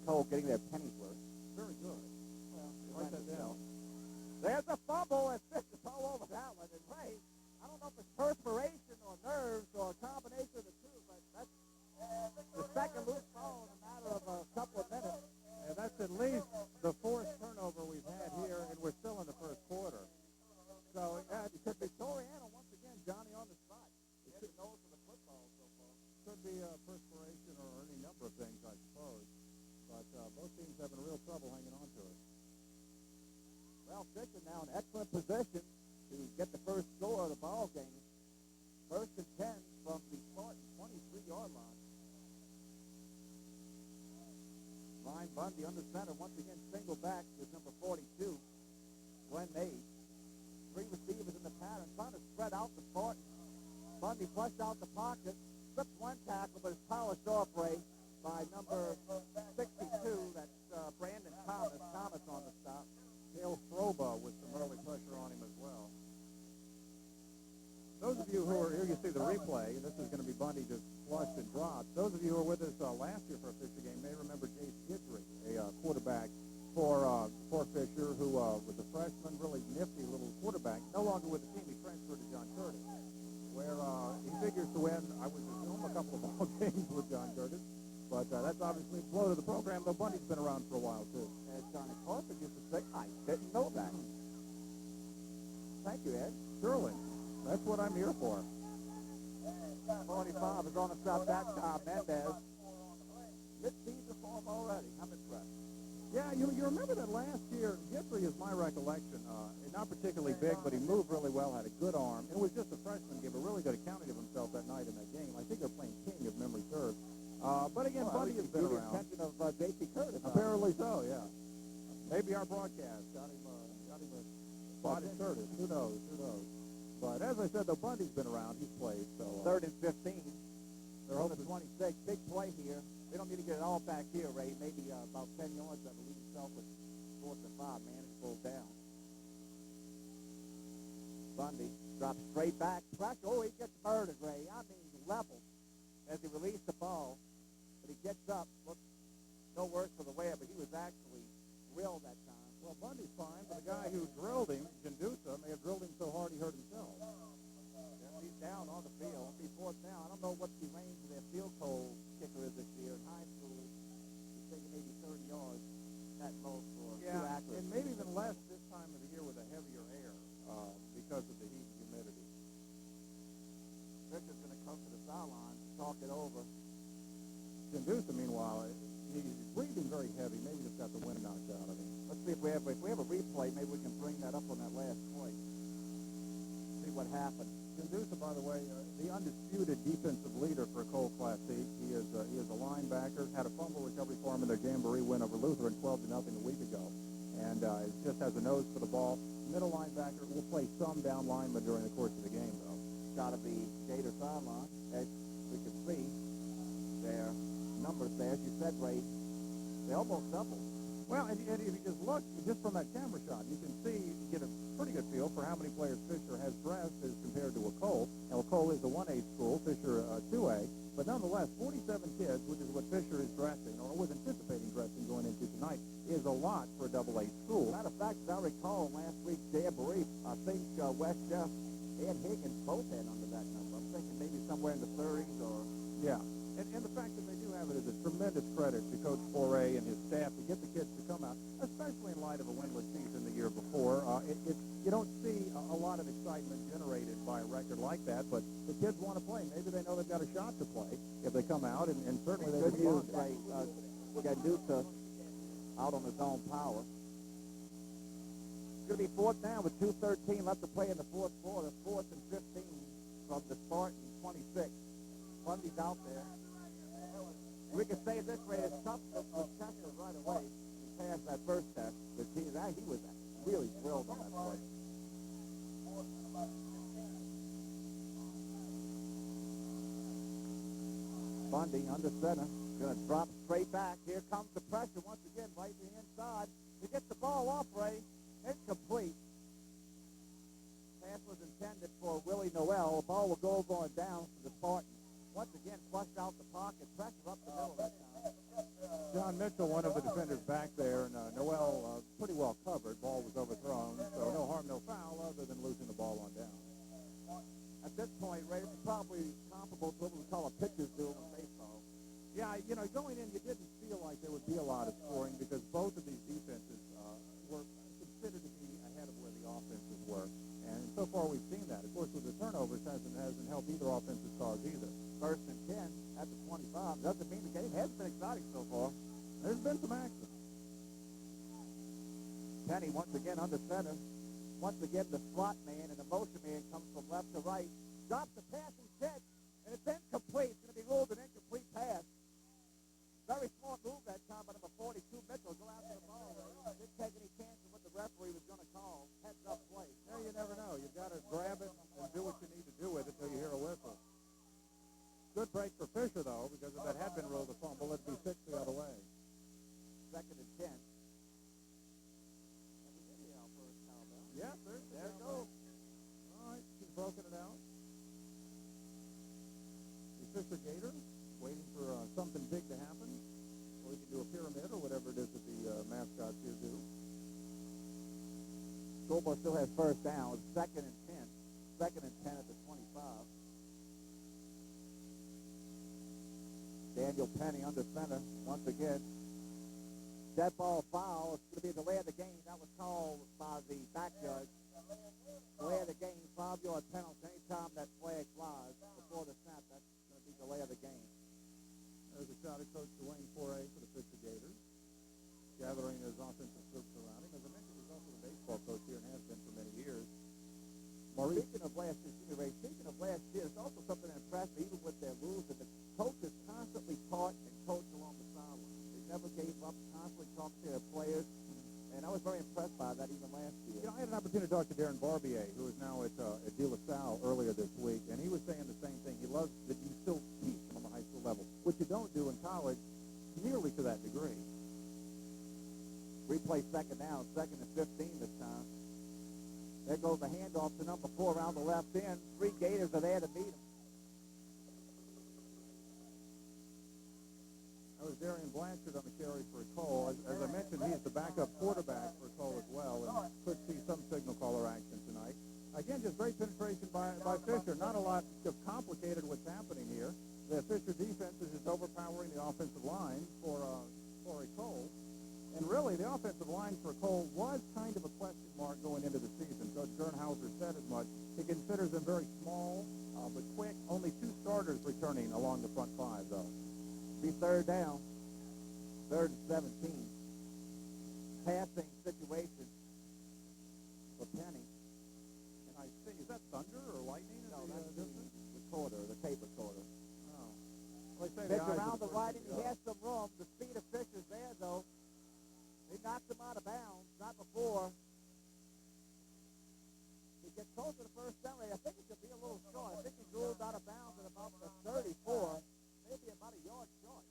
Ecole getting their pennies worth. Very good. Well, Write that down. There's a fumble, and Fisher's all over that one. And Ray, I don't know if it's perspiration or nerves or a combination of the two, but that's the second loose ball in a matter of a couple of minutes. And that's at least the 4th turnover we've had here, and we're still in the first quarter. So, yeah, because Victoriano, once again, Johnny on the spot. He has a nose for the football so far. Could be perspiration or any number of things, I suppose. But both teams having real trouble hanging on to it. Well, Fisher now in excellent position to get the first score of the ball game. First and 10 from the Spartan 23-yard line. Ryan Bundy under center. Once again, single back with number 42, Glenn Mays. 3 receivers in the pattern, trying to spread out the Spartans. Bundy flushed out the pocket, slipped one tackle, but is polished off, Ray, by number 62. That's Brandon Thomas. Thomas on the stop. Dale Froba with some early pressure on him as well. Those of you who are here, you see the replay. This is going to be Bundy just flushed and dropped. Those of you who were with us last year for a Fisher game may remember Jace Guidry, a quarterback for Fisher, who was a freshman, really nifty little quarterback. No longer with the team. He transferred to John Curtis, where he figures to win, I would assume, a couple of ball games with John Curtis. But that's obviously flow to the program, though Bundy's been around for a while, too. As Johnny Carter used to say, I didn't know that. Thank you, Ed. Surely. That's what I'm here for. 45 is on the stop that time. Mendez. Mid-season form already. I'm impressed. Yeah, you remember that last year, Gibson is my recollection, not particularly big, but he moved really well, had a good arm, and was just a freshman, gave a really good accounting of himself that night in that game. I think they're playing King, if memory serves. But again, Bundy has been around. The attention of J.C. Curtis. Apparently so, yeah. Maybe our broadcast got him a spot in Curtis. Who knows? But as I said, though, Bundy's been around. He's played. So 3rd and 15. They're On the hoping 26. Big play here. They don't need to get it all back here, Ray. Maybe about 10 yards, I believe himself with 4th and 5. Man, it's pulled down. Bundy drops straight back. Pressure. Oh, he gets murdered, Ray. I mean, leveled as he released the ball. But he gets up. Looks no worse for the wear, but he was actually drilled that time. Well, Bundy's fine, but the guy who drilled him, Jandusa, may have drilled him so hard he hurt himself. He's down on the field. He's 4th down. I don't know what the range of their field goal kicker is this year. In high school, he's taking maybe 30 yards at most for two accuracy. And maybe even less this time of the year with a heavier air because of the heat and humidity. Richard's going to come to the sideline, talk it over. Jandusa, meanwhile, he's breathing very heavy. Maybe just got the wind knocked out of him. Let's see if we have a replay. Maybe we can bring that up on that last play. See what happened. Jandusa, by the way, the undisputed defensive leader for Ecole Classique. He is a linebacker. Had a fumble recovery for him in their jamboree win over Lutheran 12-0 a week ago. And just has a nose for the ball. Middle linebacker will play some down lineman during the course of the game, though. Got to be Gator sideline. As we can see, their numbers there, as you said, Ray, they almost doubled. Well, and if you just look, just from that camera shot, you can see, get a pretty good feel for how many players Fisher has dressed as compared to Ecole. Now, Ecole is a 1A school, Fisher 2A, but nonetheless, 47 kids, which is what Fisher is dressing, or was anticipating dressing going into tonight, is a lot for a AA school. Matter of fact, as I recall, last week's jamboree, I think West Jeff and Higgins both had under that number. I'm thinking maybe somewhere in the 30s or... Yeah. And the fact that they do have it is a tremendous credit to Coach Foray and his staff to get the kids to come out, especially in light of a winless season the year before. You don't see a lot of excitement generated by a record like that, but the kids want to play. Maybe they know they've got a shot to play if they come out, and certainly they good news, respond. Ray. Gandusa out on his own power. It's going to be 4th down with 2:13 left to play in the 4th quarter. 4th and 15 from the Spartans, 26. Bundy's out there. We can say this way, it's tough to test it right away. He passed that first test, but he was really thrilled on that play. Bundy under center, going to drop straight back. Here comes the pressure once again, right to the inside. He gets the ball off, Ray. Incomplete. Pass was intended for Willie Noel. The ball will go over and down to the Spartans. Once again, flushed out the pocket, pressure up the middle that time. John Mitchell, one of the defenders back there, and Noel pretty well covered. Ball was overthrown, so no harm, no foul, other than losing the ball on down. At this point, Ray, it's probably comparable to what we call a pitcher's duel in baseball. Yeah, going in, you didn't feel like there would be a lot of scoring because both of these defenses were considered to be ahead of where the offenses were. And so far we've seen that. Of course, with the turnovers, hasn't helped either offensive cause either. 1st and 10 at the 25. Doesn't mean the game hasn't been exciting so far. There's been some action. Penny once again under center. Once again, the slot man and the motion man comes from left to right. Drops the passing catch, and it's incomplete. It's going to be ruled an incomplete pass. Very smart move that time by number 42, Mitchell. Go after the ball. Didn't take any chances what the referee was going to call. Heads up play. Yeah, you never know. You've got to grab it and do what you need to do with it until you hear a whistle. Good break for Fisher, though, because if that had been ruled a fumble, it'd be 6 the other way. 2nd and 10. Yeah, there it goes. All right, she's broken it out. The Fisher Gators waiting for something big to happen. Or we can do a pyramid or whatever it is that the mascots here do. Schoolboy still has 1st down. It's 2nd and 10. 2nd and 10 at the 25. Daniel Penny under center once again. Dead ball foul. It's going to be a delay of the game. That was called by the back judge. Delay of the game, 5-yard penalty. Anytime that flag flies before the snap, that's going to be delay of the game. There's a shot at Coach Dwayne Foray for the Fisher Gators. Gathering speaking of last year, it's also something that impressed me, even with their rules, that the coaches constantly taught and coached along the sideline. They never gave up, constantly talked to their players, and I was very impressed by that even last year. You know, I had an opportunity to talk to Darren Barbier, who is now at De La Salle earlier this week, and he was saying the same thing. He loves that you still teach on the high school level, which you don't do in college nearly to that degree. Replay second down, 2nd and 15 this time. There goes the handoff to number 4 around the left end. 3 Gators are there to meet him. That was Darian Blanchard on the carry for Ecole. As I mentioned, he's the backup quarterback for Ecole as well, and could see some signal caller action tonight. Again, just great penetration by Fisher. Not a lot of complicated what's happening here. The Fisher defense is just overpowering the offensive line for Ecole. And really, the offensive line for Ecole was kind of a question mark going into the season. Coach Gernhauser said as much. He considers them very small, but quick. Only 2 starters returning along the front 5, though. Be third down, 3rd and 17. Passing situation for Penny. And I see, is that thunder or lightning? No, that's the recorder, the tape recorder. Oh. Well, they say Pitch the eyes around are the right, and he supposed to has some room. The speed of Fisher's there, though. He knocks him out of bounds, not before. He gets close to the first down rate. I think he could be a little short. I think he's ruled out of bounds at about the 34, maybe about a yard short.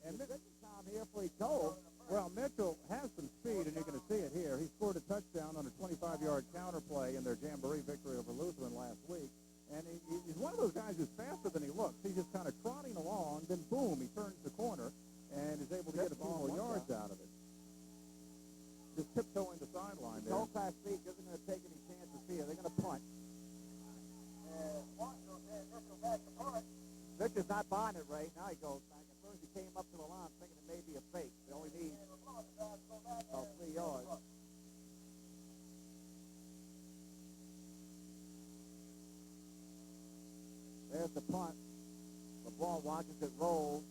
And the time here for Ecole. Well, Mitchell has some speed, and you're going to see it here. He scored a touchdown on a 25-yard counter play in their Jamboree victory over Lutheran last week. And he's one of those guys who's faster than he looks. He's just kind of trotting along, then boom, he turns the corner and is able to get a few more yards out of it. Just tiptoeing the sideline there. Ecole Classique isn't going to take any chances here. They're going to punt. Fisher's not buying it, Ray. Now he goes back. At first he came up to the line thinking it may be a fake. They only need about 3 yards. There's the punt. The ball watches it roll.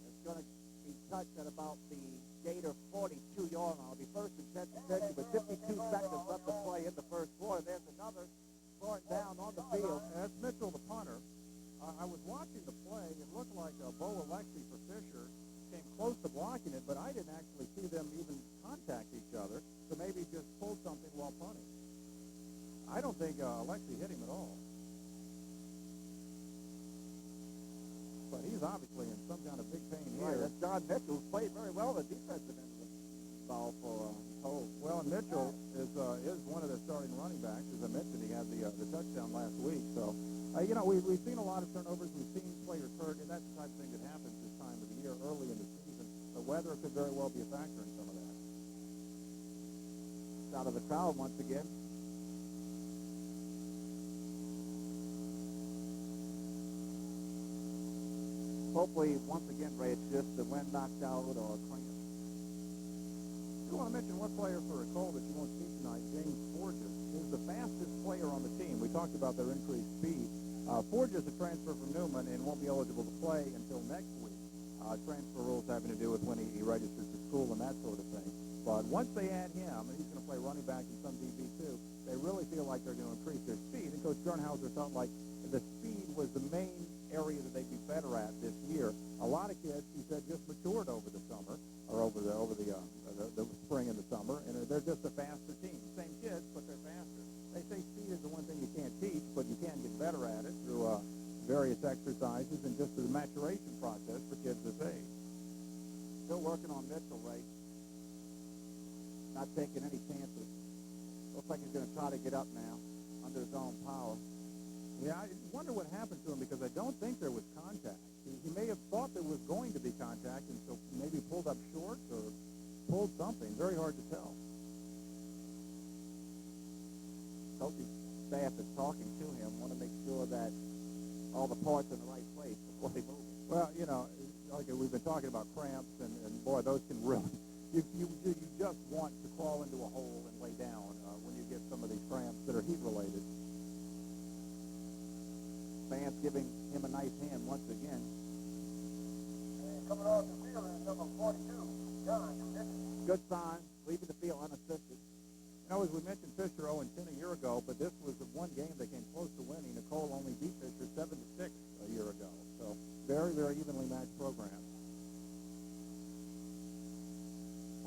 It's going to be touched at about the Gator 42-yard line. It'll be 1st and 10 possession, but 52 seconds left to play in the first quarter. There's another Spartan down on the field. That's Mitchell, the punter. I was watching the play. It looked like Bo Alexi for Fisher came close to blocking it, but I didn't actually see them even contact each other, so maybe just pulled something while punting. I don't think Alexi hit him at all. But he's obviously in some kind of big pain Right, here. that's John Mitchell, who's played very well the defensive end of the ball for Ecole. Well, and Mitchell is one of their starting running backs. As I mentioned, he had the touchdown last week. So, you know, we've seen a lot of turnovers. We've seen players hurt, and that's the type of thing that happens this time of the year, early in the season. The weather could very well be a factor in some of that. Out of the crowd once again. Hopefully, once again, Ray, it's just the wind knocked out or crank. I want to mention one player for Ecole that you won't see tonight, James Forges, is the fastest player on the team. We talked about their increased speed. Forges a transfer from Newman and won't be eligible to play until next week. Transfer rules having to do with when he registers to school and that sort of thing. But once they add him, and he's going to play running back and some DB too, they really feel like they're going to increase their speed. And Coach Gernhauser felt like the speed was the main area that they'd be better at this year. A lot of kids, he said, just matured over the summer, or over the spring and the summer, and they're just a faster team. Same kids, but they're faster. They say speed is the one thing you can't teach, but you can get better at it through various exercises and just the maturation process for kids this age. Still working on Mitchell, Ray. Not taking any chances. Looks like he's going to try to get up now under his own power. Yeah, I wonder what happened to him because I don't think there was contact. He may have thought there was going to be contact, and so maybe pulled up short or pulled something. Very hard to tell. Coaching staff is talking to him. Want to make sure that all the parts are in the right place before they move. Well, you know, like we've been talking about cramps, and boy, those can really, you just want to crawl into a hole and lay down when you get some of these cramps that are heat-related. Fans giving him a nice hand once again. And coming off the field is number 42, John. Good sign, leaving the field unassisted. Now, know, as we mentioned, Fisher 0-10 a year ago, but this was the one game they came close to winning. Nicole only beat Fisher 7-6 a year ago. So very, very evenly matched program.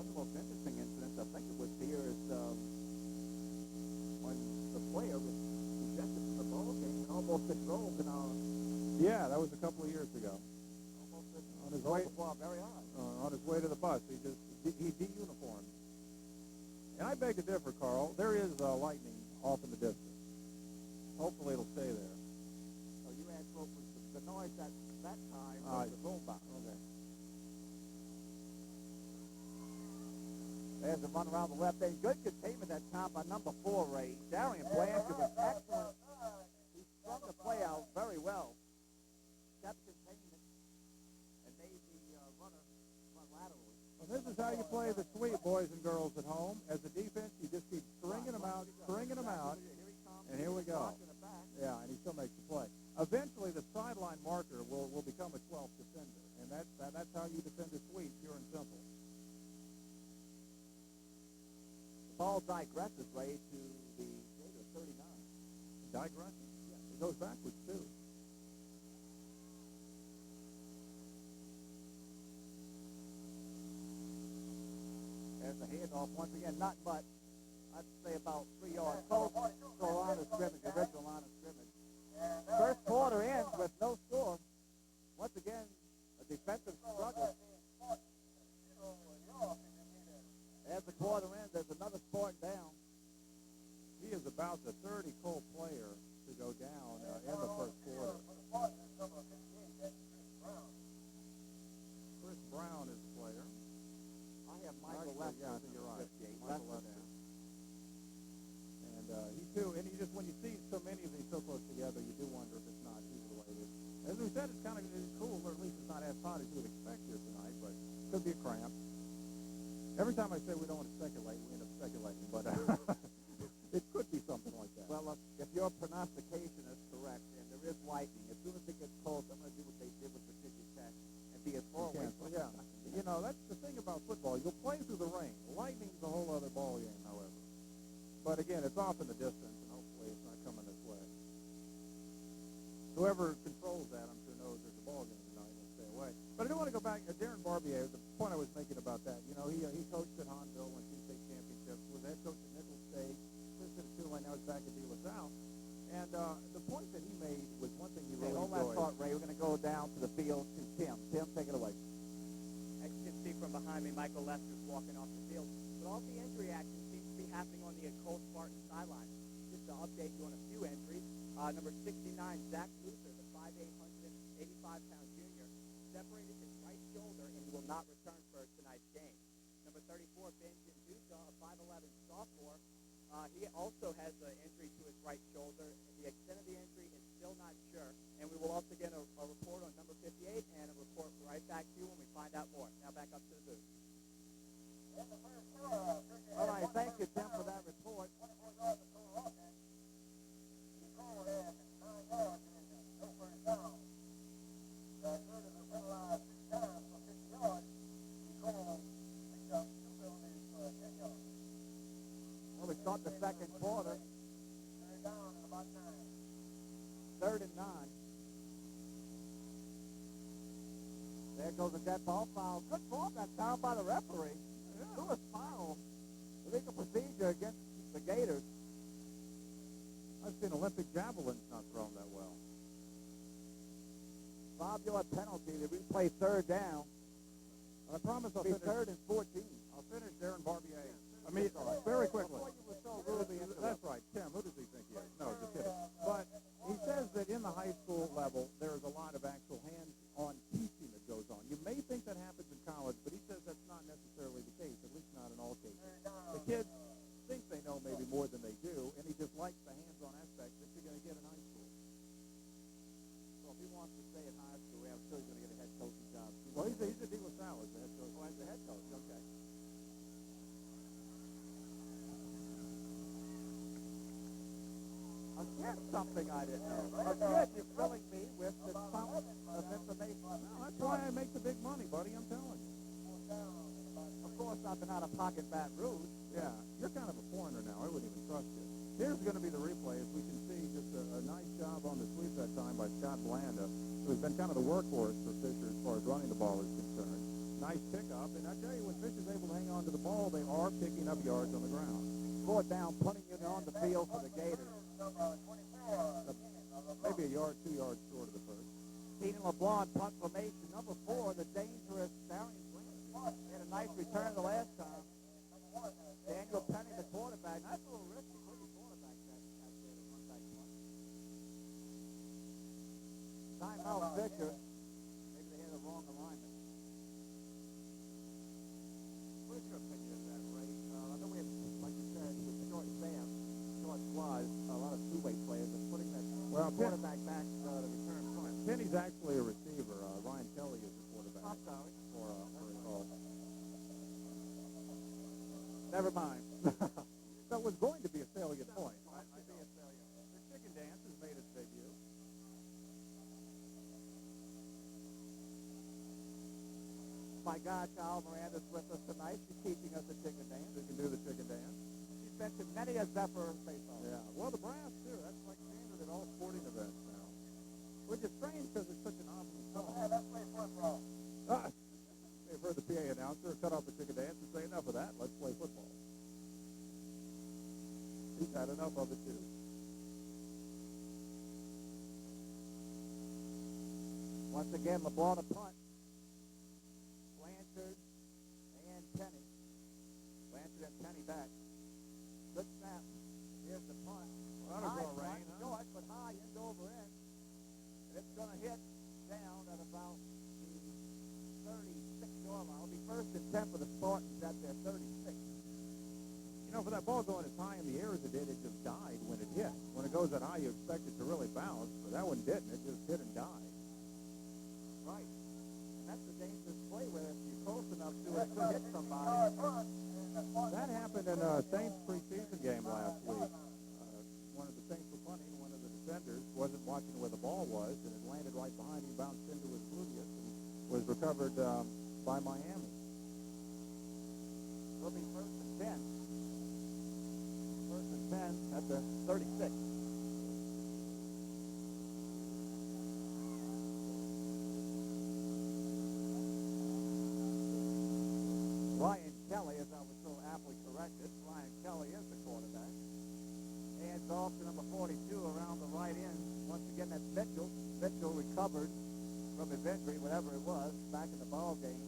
One of the most interesting incidents, I think it was here, is when the player was ejected from the ball game and almost enrolled in our Yeah, that was a couple of years ago. on his way very high. On his way to the bus, he de-uniformed. And I beg to differ, Carl. There is lightning off in the distance. Hopefully it'll stay there. So you asked what was the noise at that time was the boom box. Okay. There's a run around the left end. Good containment that time by number 4, Ray. Darian Blanchard was excellent. He strung the play out very well. Kept containment and made the runner run laterally. Well, this is how you play the sweep, boys and girls at home. As a defense, you just keep stringing them out, Here he comes. and here we go. Watching the back. Yeah, and he still makes the play. Eventually, the sideline marker will become a 12th defender, and that's how you defend a sweep, pure and simple. The ball digresses, Ray, to the Gators 39. Digression? Yeah. It goes backwards, too. There's a handoff once again, not but I'd say about 3 yards close to the line of scrimmage, the original line of scrimmage. First quarter ends with no score. Once again, a defensive struggle. As the quarter ends, there's another Spartan down. He is about the third Ecole player to go down in the first quarter. Chris Brown is the player. I have Michael Lester. Yeah, I think you're right. 58. Michael Lester. And he too, and you just, when you see so many of these so close together, you do wonder if it's not heat related. As we said, it's kind of cool, or at least it's not as hot as you would expect here tonight, but it could be a cramp. Every time I say we don't want to speculate, we end up speculating, but it could be something like that. Well, if your prognostication is correct, and there is lightning, as soon as it gets cold, I'm going to do what they did with Virginia Tech and be as far away from Yeah. You know, that's the thing about football. You'll play through the rain. Lightning's a whole other ball game, however. But again, it's off in the distance, and hopefully it's not coming this way. Whoever controls that, I'm sure knows there's a ball game tonight and will stay away. But I do want to go back. Darren Barbier, the point I was making about that, you know, he coached at Honville, won 2 state championships, was head coach at Nichols State, assistant at Tulane, now he's back at De La Salle. And the point that he made was one thing he really on that enjoyed. part, Ray, we're going to go down to the field to Tim. Tim, take it away. As you can see from behind me, Michael Lester's walking off the field. But all the injury action seems to be happening on the Ecole Spartan sideline. Just to update you on a few injuries, number 69, Zach Luther, the 5'8", 185-pound junior, separated his right shoulder and will not return for tonight's game. Number 34, Benjamin Duca, a 5'11 sophomore, he also has an injury to his right shoulder. The extent of the injury is still not sure. And we will also get a report on number 58 and a report right back to you when we find out more. Now back up to the booth. All right, thank you, Tim, for that report. Well, we start the second quarter. 3rd and 9. There goes a dead ball foul. Good ball that down by the referee. Lewis foul. Illegal procedure against the Gators. I've seen Olympic javelins not thrown that well. 5-yard penalty. They replay 3rd down. I promise I'll Be finish. 3rd and 14. I'll finish Darren Barbier. I mean, very quickly. Before you were so rudely That's right. Tim, who does he think he is? No, just kidding. But he says that in the high school level, there is a lot of actual hands-on teaching that goes on. You may think that happens in college, but he says that's not necessarily the case, at least not in all cases. The kids think they know maybe more than they do, and he just likes the hands-on aspect that you're going to get in high school. So if he wants to stay in high school, I'm sure he's going to get a head coaching job. Well, he's a De La Salle as the head coach. Oh, as the head coach, okay. Again, something I didn't know. Again, you're filling me with the fountain of information. No, that's why I make the big money, buddy, I'm telling you. Of course, I've been out of pocket Baton Rouge. Yeah, you're kind of a foreigner now. is going to be the replay. As we can see, just a nice job on the sweep that time by Scott Blanda, who's been kind of the workhorse for Fisher as far as running the ball is concerned. Nice pickup, and I tell you, when Fisher's able to hang on to the ball, they are picking up yards on the ground. Fourth down, punting unit on the field for the Gators. Maybe a yard, 2 yards short of the first. Keenan LeBlanc, punt formation. Number 4, the dangerous Darius Grant. He had a nice return the last time. Daniel Penny, the quarterback. Nice little risky for the quarterback that there to run that punt. Timeout Fisher. Maybe they had the wrong alignment. What is your opinion of that, Ray? I know we have, like you said, with short staff, short squads, a lot of two-way players, and putting that quarterback back to return punt. Penny's actually a receiver. Ryan Kelly is the quarterback. I'm sorry. For a call. Never mind. That was going to be a salient point. The chicken dance has made its debut. My God, Charles Miranda's with us tonight. She's teaching us the chicken dance. You can do the chicken dance. She's been to many a Zephyr face-off. Yeah. Well, the brass, too. That's like standard at all sporting events now. Which is strange because it's such an obvious song. Let's play football. They've heard the PA announcer cut off the chicken dance and say, enough of that. Let's play football. He's had enough of it, too. Once again, LeBlanc a punt. Blanchard and Penny. Blanchard and Penny back. Good snap. Here's the punt. That'll High go rain, huh? short, but high, end over end. And it's going to hit down at about the 36-yard line. It'll be 1st and 10 for the Spartans at their 36. You know, for that ball going as high in the air as it did, it just died when it hit. When it goes that high, you expect it to really bounce, but that one didn't. It just hit and died. Right. And that's the dangerous play where if you're close enough to it, it could hit somebody. That happened in a Saints preseason game last week. One of the Saints were punting. One of the defenders wasn't watching where the ball was, and it landed right behind him, bounced into his gluteus, and was recovered by Miami. It'll be 1st and 10. 1st and 10 at the 36. Ryan Kelly, as I was so aptly corrected, Ryan Kelly is the quarterback. Hands off to number 42 around the right end. Once again, that's Mitchell. Mitchell recovered from his injury, whatever it was, back in the ball game.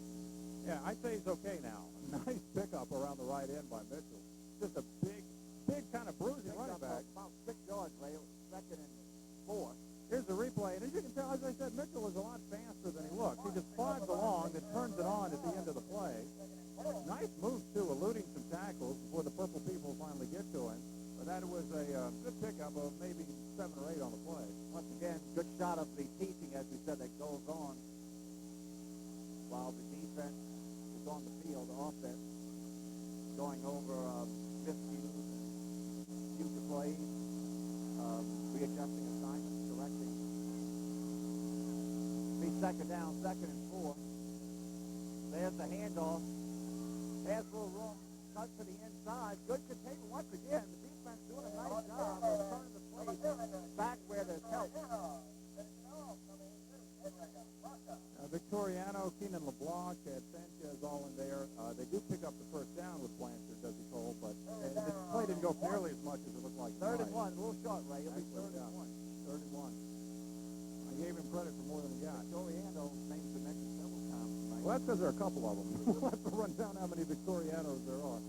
Yeah, I'd say he's okay now. Nice pickup around the right end by Mitchell. Just a big kind of bruising running back. About 6 yards, Ray. 2nd and 4. Here's the replay, and as you can tell, as I said, Mitchell is a lot faster than he looks. He just plods along and turns it on at the end of the play. Nice move, too, eluding some tackles before the purple people finally get to him. But that was a good pickup of maybe 7 or 8 on the play. Once again, good shot of the teaching, as we said, that goes on while the defense is on the field, the offense, going over miscues, future plays, readjusting assignments, correcting. Be 2nd down, 2nd and 4. There's the handoff. Has a little room, cut to the inside. Good containment once again. The defense doing a nice job of turning the play back where there's help. Victoriano, Keenan LeBlanc, Sanchez all in there. They do pick up the 1st down with Blanchard, does he call, but the play didn't go nearly as much as it looked like. 3rd and 1, a little short, Ray. It'll be 3rd and 1. 3rd and 1. I gave him credit for more than he got. Victoriano names the next several times tonight. Well, that's because there are a couple of them. We'll have to run down how many Victorianos there are.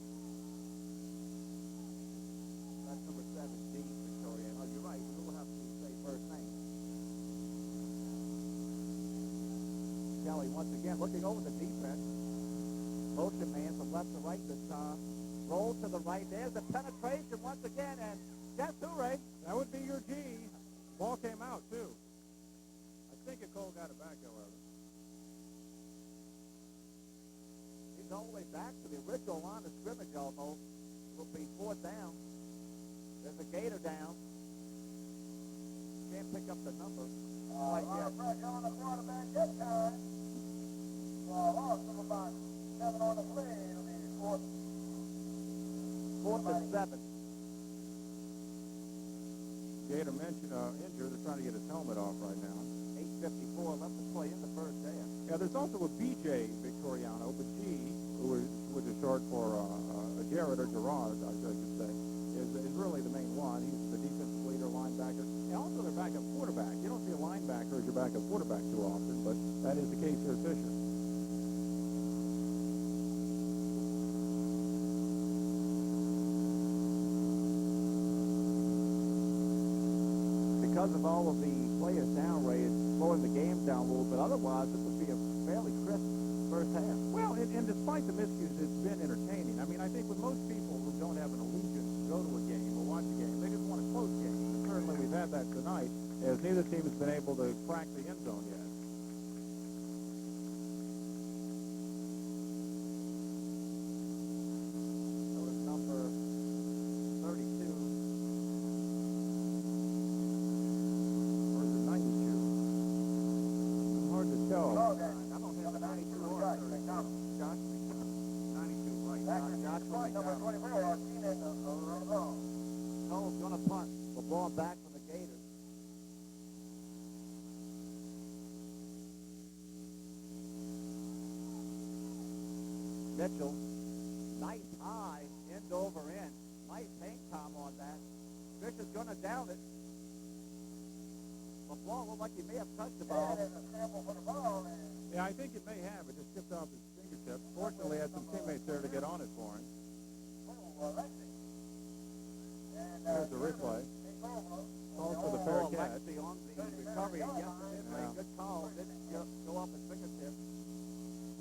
That's number 17, Victoriano. Oh, you're right. We'll have to say first name. Kelly, once again, looking over the defense. Motion man from left to right this time. Roll to the right. There's the penetration once again, and guess who, Ray? That would be your G. Ball came out, too. I think Ecole got it back, however. He's all the way back to the original line of scrimmage almost. Will be 4th down. There's a Gator down. Can't pick up the number quite yet. Pressure on the quarterback this time. Lost him about 7 on the play. It'll be 4th. 4th and 7. Gator mentioned injured. They're trying to get his helmet off right now. 8:54 left to play in the first half. Yeah, there's also a BJ Victoriano, but G, which is short for Jared or Gerard, I should say, is really the main one. He's the defensive leader, linebacker, and also their backup quarterback. You don't see a linebacker as your backup quarterback too often, but that is the case here at Fisher. Because of all of the players down, Ray, it's slowing the game down a little bit. Otherwise, this would be a fairly crisp first half. Well, and despite the miscues, it's been entertaining. I mean, I think with most people who don't have an allegiance to go to a game or watch a game, they just want a close game. And certainly we've had that tonight, as neither team has been able to crack the end zone yet. So it's number 32. Or is it 92? Hard to tell. I don't have the 92 or 30. Josh, 92, right. Joshua Number McDonald. 24, Keenan Ronaldo. Cole's going to punt. The ball back for the Gators. Mitchell, nice high, end over end. Nice hang time on that. Fisher's going to down it. The ball looked like he may have touched the ball. There's a sample for the ball. Yeah, I think it may have. It just skipped off his fingertips. Fortunately, had some teammates there to get on it for him. There's the replay. Calls for the fair catch. Lexi on the recovery. Yes, it did. Yeah. Good call. Didn't go off his fingertips.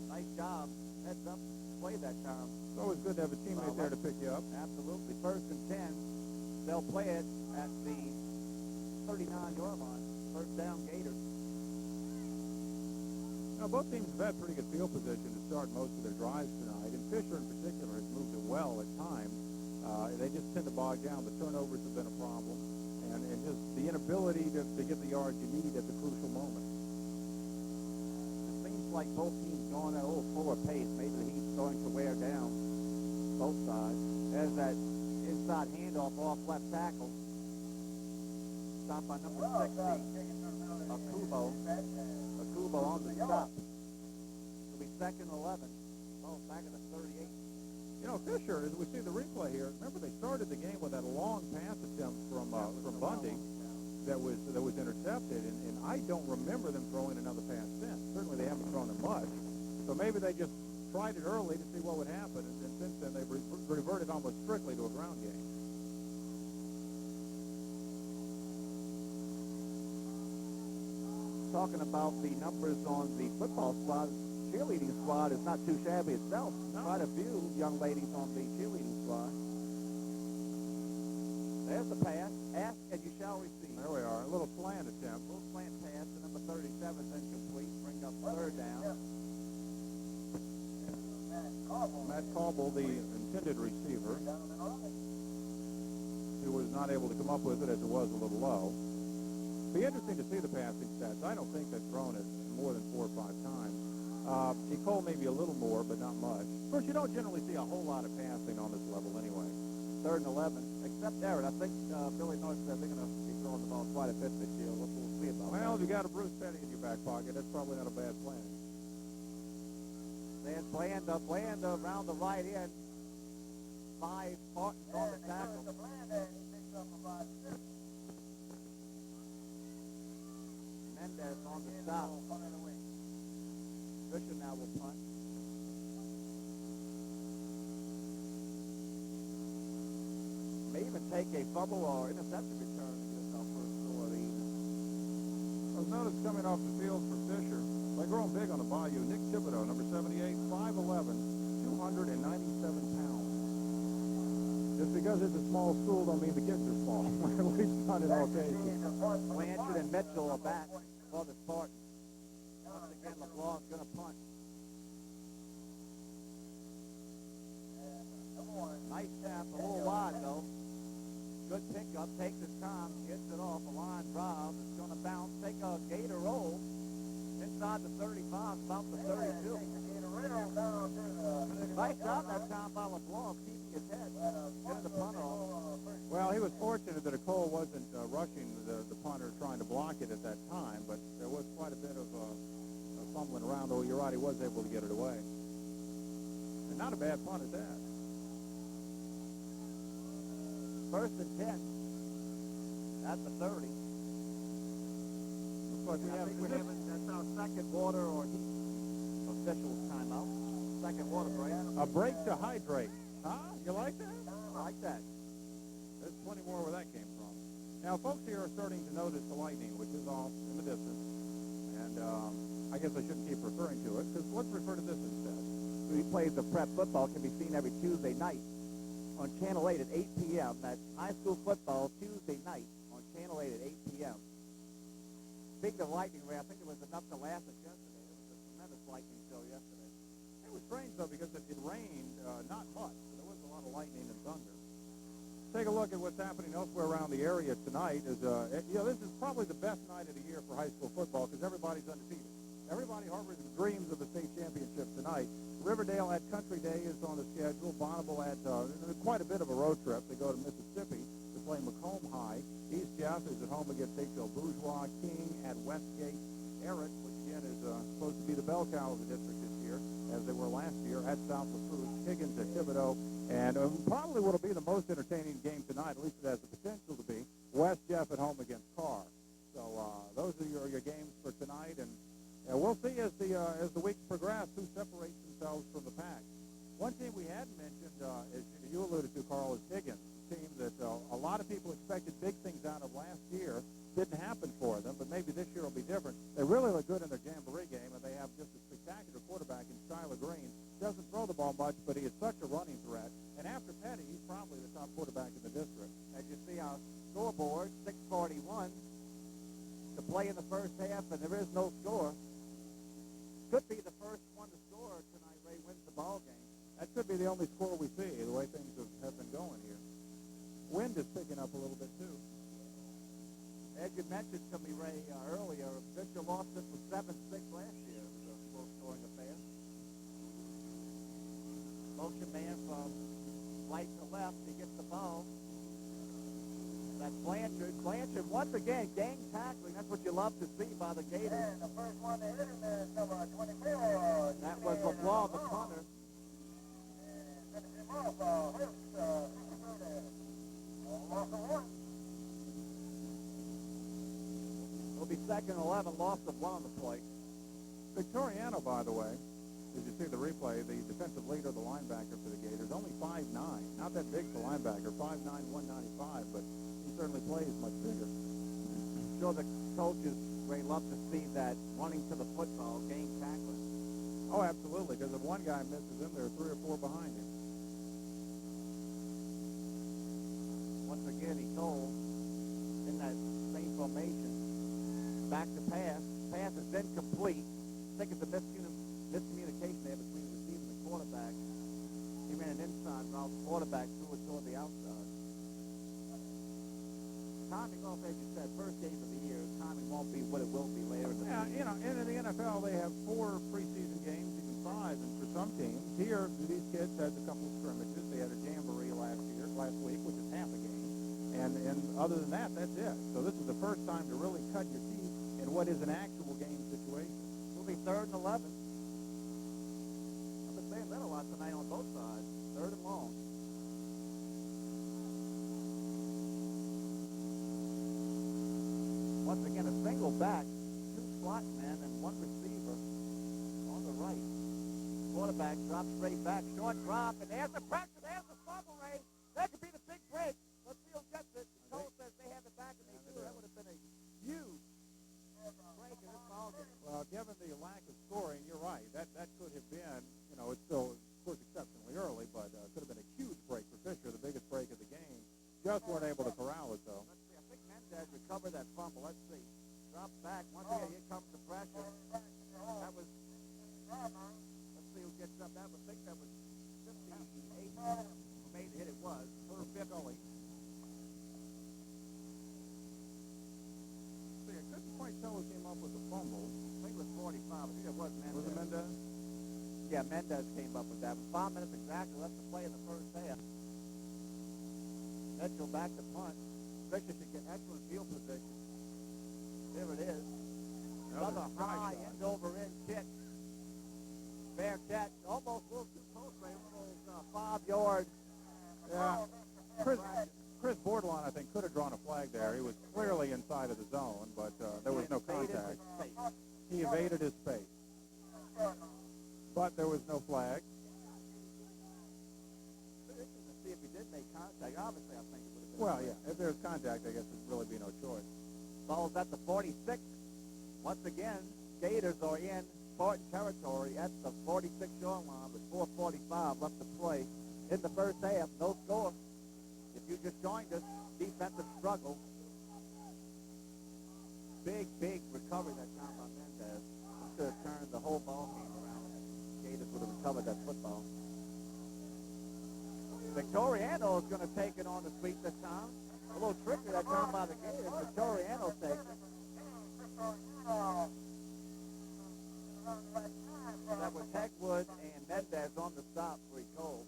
Nice job. Heads up play that time. It's always good to have a teammate there to pick you up. Absolutely. First and 10. They'll play it at the 39-yard line. First down, Gators. Now, both teams have had pretty good field position to start most of their drives tonight, and Fisher in particular has moved it well at times. They just tend to bog down. The turnovers have been a problem, and just the inability to get the yards you need at the crucial moment. It seems like both teams going at a little slower pace. Maybe the heat's starting to wear down both sides. There's that inside handoff off left tackle. Stopped by number 60, Akubo on the stop. It'll be second 11. Oh, back at the 38. You know, Fisher, as we see the replay here, remember they started the game with that long pass attempt from Bundy that was intercepted, and I don't remember them throwing another pass since. Certainly they haven't thrown it much. So maybe they just tried it early to see what would happen, and then since then they've reverted almost strictly to a ground game. Talking about the numbers on the football squad, cheerleading squad is not too shabby itself. No. Quite a few young ladies on the cheerleading squad. There's the pass. Ask and you shall receive. There we are. A little slant attempt. Little slant pass to number 37 is incomplete. Bring up third down. Matt Cauble, the intended receiver, who was not able to come up with it as it was a little low. Be interesting to see the passing stats. I don't think they've thrown it more than 4 or 5 times. Ecole maybe a little more, but not much. Of course, you don't generally see a whole lot of passing on this level anyway. Third and 11. Except Aaron, I think Billy North said they're going to be throwing the ball quite a bit this year. We'll see about that. Well, if you got a Bruce Petty in your back pocket, that's probably not a bad plan. There's Blanda around the right end. 5 Spartans on the tackle. Mendez on the stop. Fisher now will punt. May even take a fumble or interception return to get our first score of the evening. Those notice coming off the field for Fisher. They're growing big on the Bayou. Nick Thibodeau, number 78, 5'11", 297 pounds. Just because it's a small school don't mean the kids are small. At least not in all cases. Blanchard and Mitchell are back for the Spartans. Once again, LeBlanc's going to punt. Nice snap, a little wide though. Good pickup, takes his time, gets it off a line drive. It's going to bounce, take a Gator roll inside the 35, about the 32. Nice job that time by LeBlanc, keeping his head. Getting the punt off. Well, he was fortunate that Ecole wasn't rushing the punter trying to block it at that time, but there was quite a bit of fumbling around, though you're right, he was able to get it away. And not a bad punt at that. First and 10. That's the 30. Looks like That's our second water or heat official timeout. Second water break. a break to hydrate. Huh? You like that? I like that. There's plenty more where that came from. Now, folks here are starting to notice the lightning, which is off in the distance. And I guess I shouldn't keep referring to it, because let's refer to this instead. We play the prep football can be seen every Tuesday night on Channel 8 at 8 p.m. That's high school football Tuesday night on Channel 8 at 8 p.m. Speaking of lightning, Ray, I think there was enough to last us yesterday. There was a tremendous lightning show yesterday. It was strange, though, because it rained not much. So there wasn't a lot of lightning and thunder. Take a look at what's happening elsewhere around the area tonight. This is probably the best night of the year for high school football because everybody's undefeated. Everybody harbors dreams of the state championship tonight. Riverdale at Country Day is on the schedule. Bonneville at quite a bit of a road trip. They go to Mississippi to play Macomb High. East Jeff is at home against H.L. Bourgeois. King at Westgate. Eric, which again is supposed to be the bell cow of the district this year, as they were last year, at South Lafourche. Higgins at Thibodeau. And probably what will be the most entertaining game tonight, at least it has the potential to be, West Jeff at home against Carr. So those are your games for tonight, and we'll see as the weeks progress who separates themselves from the pack. One team we hadn't mentioned, as you alluded to, Carl, is Higgins, a team that a lot of people expected big things out of last year. Didn't happen for them, but maybe this year will be different. They really look good in their jamboree game, and they have just a spectacular quarterback in Skylar Green. Doesn't throw the ball much, but he is such a running threat. And after Petty, he's probably the top quarterback in the district. As you see our scoreboard, 6:41 to play in the first half, and there is no score. Could be the first one to score tonight. Ray wins the ball game. That could be the only score we see, the way things have been going here. Wind is picking up a little bit, too. As you mentioned to me, Ray, earlier, Fisher lost it for 7-6 last year. It was a low-scoring affair. Motion man from right to left. He gets the ball. That's Blanchard. Blanchard, once again, gang tackling. That's what you love to see by the Gators. And the first one to hit him is number 24. That was LeBlanc, the punter. And finish him off, Hurst, loss of one. It'll be second and 11, loss of one on the play. Victoriano, by the way, as you see the replay, the defensive leader, the linebacker for the Gators, only 5'9". Not that big for linebacker, 5'9", 195, but he certainly plays much bigger. I'm sure the coaches, Ray, love to see that running to the football, gang tackling. Oh, absolutely, because if one guy misses him, there are 3 or 4 behind him. Once again, Ecole in that same formation. Back to pass. Pass is incomplete. I think it's a miscommunication there between the receiver and the quarterback. He ran an inside route. The quarterback threw it toward the outside. Timing off, as you said, first game of the year. Timing won't be what it will be later in the season. In the NFL, they have 4 preseason games, even 5, and for some teams, here, these kids had a couple of scrimmages. They had a jamboree last week, which is half a game. And other than that, that's it. So this is the first time to really cut your teeth in what is an actual game situation. It'll be 3rd and 11. I've been saying that a lot tonight on both sides. 3rd and long. Once again, a single back, 2 slot men and 1 receiver on the right. Quarterback drops straight back, short drop, and there's the pressure, there's the fumble, Ray. That could be the big break. Let's see who gets it. Cole says they have it back, and they do. That would have been a huge break in this ball game. Well, given the lack of scoring, you're right. That could have been, it's still, of course, exceptionally early, but could have been a huge break for Fisher, the biggest break of the game. Just weren't able to corral it, though. Let's see. I think Mendez recovered that fumble. Let's see. Drops back. Once again, here comes the pressure. That was, let's see who gets up. I think that was 58. Who made the hit? It was. Herb Bickle. I couldn't quite tell who came up with the fumble. I think it was 45. I think it was Mendez. Was it Mendez? Yeah, Mendez came up with that. 5 minutes exactly left to play in the first half. Mitchell back to punt. Fisher should get excellent field position. There it is. Another high end-over-end kick. Fair catch. Almost a little too close, right? Almost 5 yards. Yeah. Chris Bordelon, I think, could have drawn a flag there. He was clearly inside of the zone, but there was no contact. He evaded his space. But there was no flag. Interesting to see if he did make contact. Obviously, I think it would have been. Well, yeah, if there's contact, I guess there'd really be no choice. Ball's at the 46. Once again, Gators are in Spartan territory at the 46-yard line with 4:45 left to play in the first half. No score. If you just joined us, defensive struggle. Big recovery that time by Mendez. This could have turned the whole ball game around. Gators would have recovered that football. Victoriano is going to take it on the sweep this time. A little tricky that time by the Gators. Victoriano takes it. That was Heckwood and Mendez on the stop for Ecole.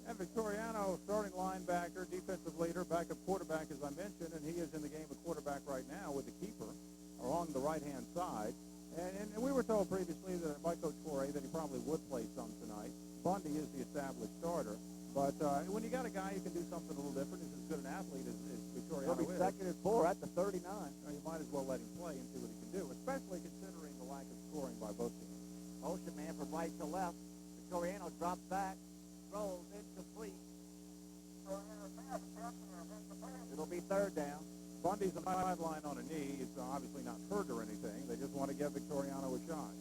And Victoriano, starting linebacker, defensive leader, backup quarterback, as I mentioned, and he is in the game of quarterback right now with the keeper along the right-hand side. And we were told previously that by Coach Foray that he probably would play some tonight. Bundy is the established starter. But when you got a guy who can do something a little different, is as good an athlete as Victoriano He'll be is. second and 4 at the 39. You might as well let him play and see what he can do, especially considering the lack of scoring by both teams. Motion man from right to left. Victoriano drops back, throws incomplete. It'll be third down. Bundy's on the sideline on a knee. It's obviously not hurt or anything. They just want to give Victoriano a shot.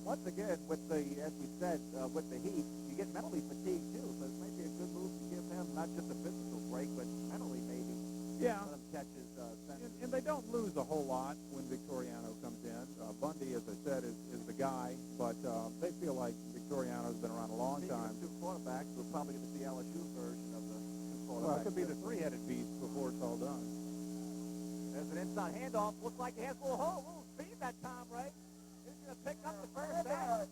Once again, with the, as we said, with the heat, you get mentally fatigued too. So it may be a good move to give him not just a physical break, but mentally maybe. Yeah. Let him catch his senses. And they don't lose a whole lot when Victoriano comes in. Bundy, as I said, is the guy, but they feel like Victoriano's been around a long time. Two quarterbacks, we're probably going to see LSU version of the two quarterbacks. Well, it could be the three-headed beast before it's all done. There's an inside handoff. Looks like he has a little speed that time, right? He's going to pick up the first down.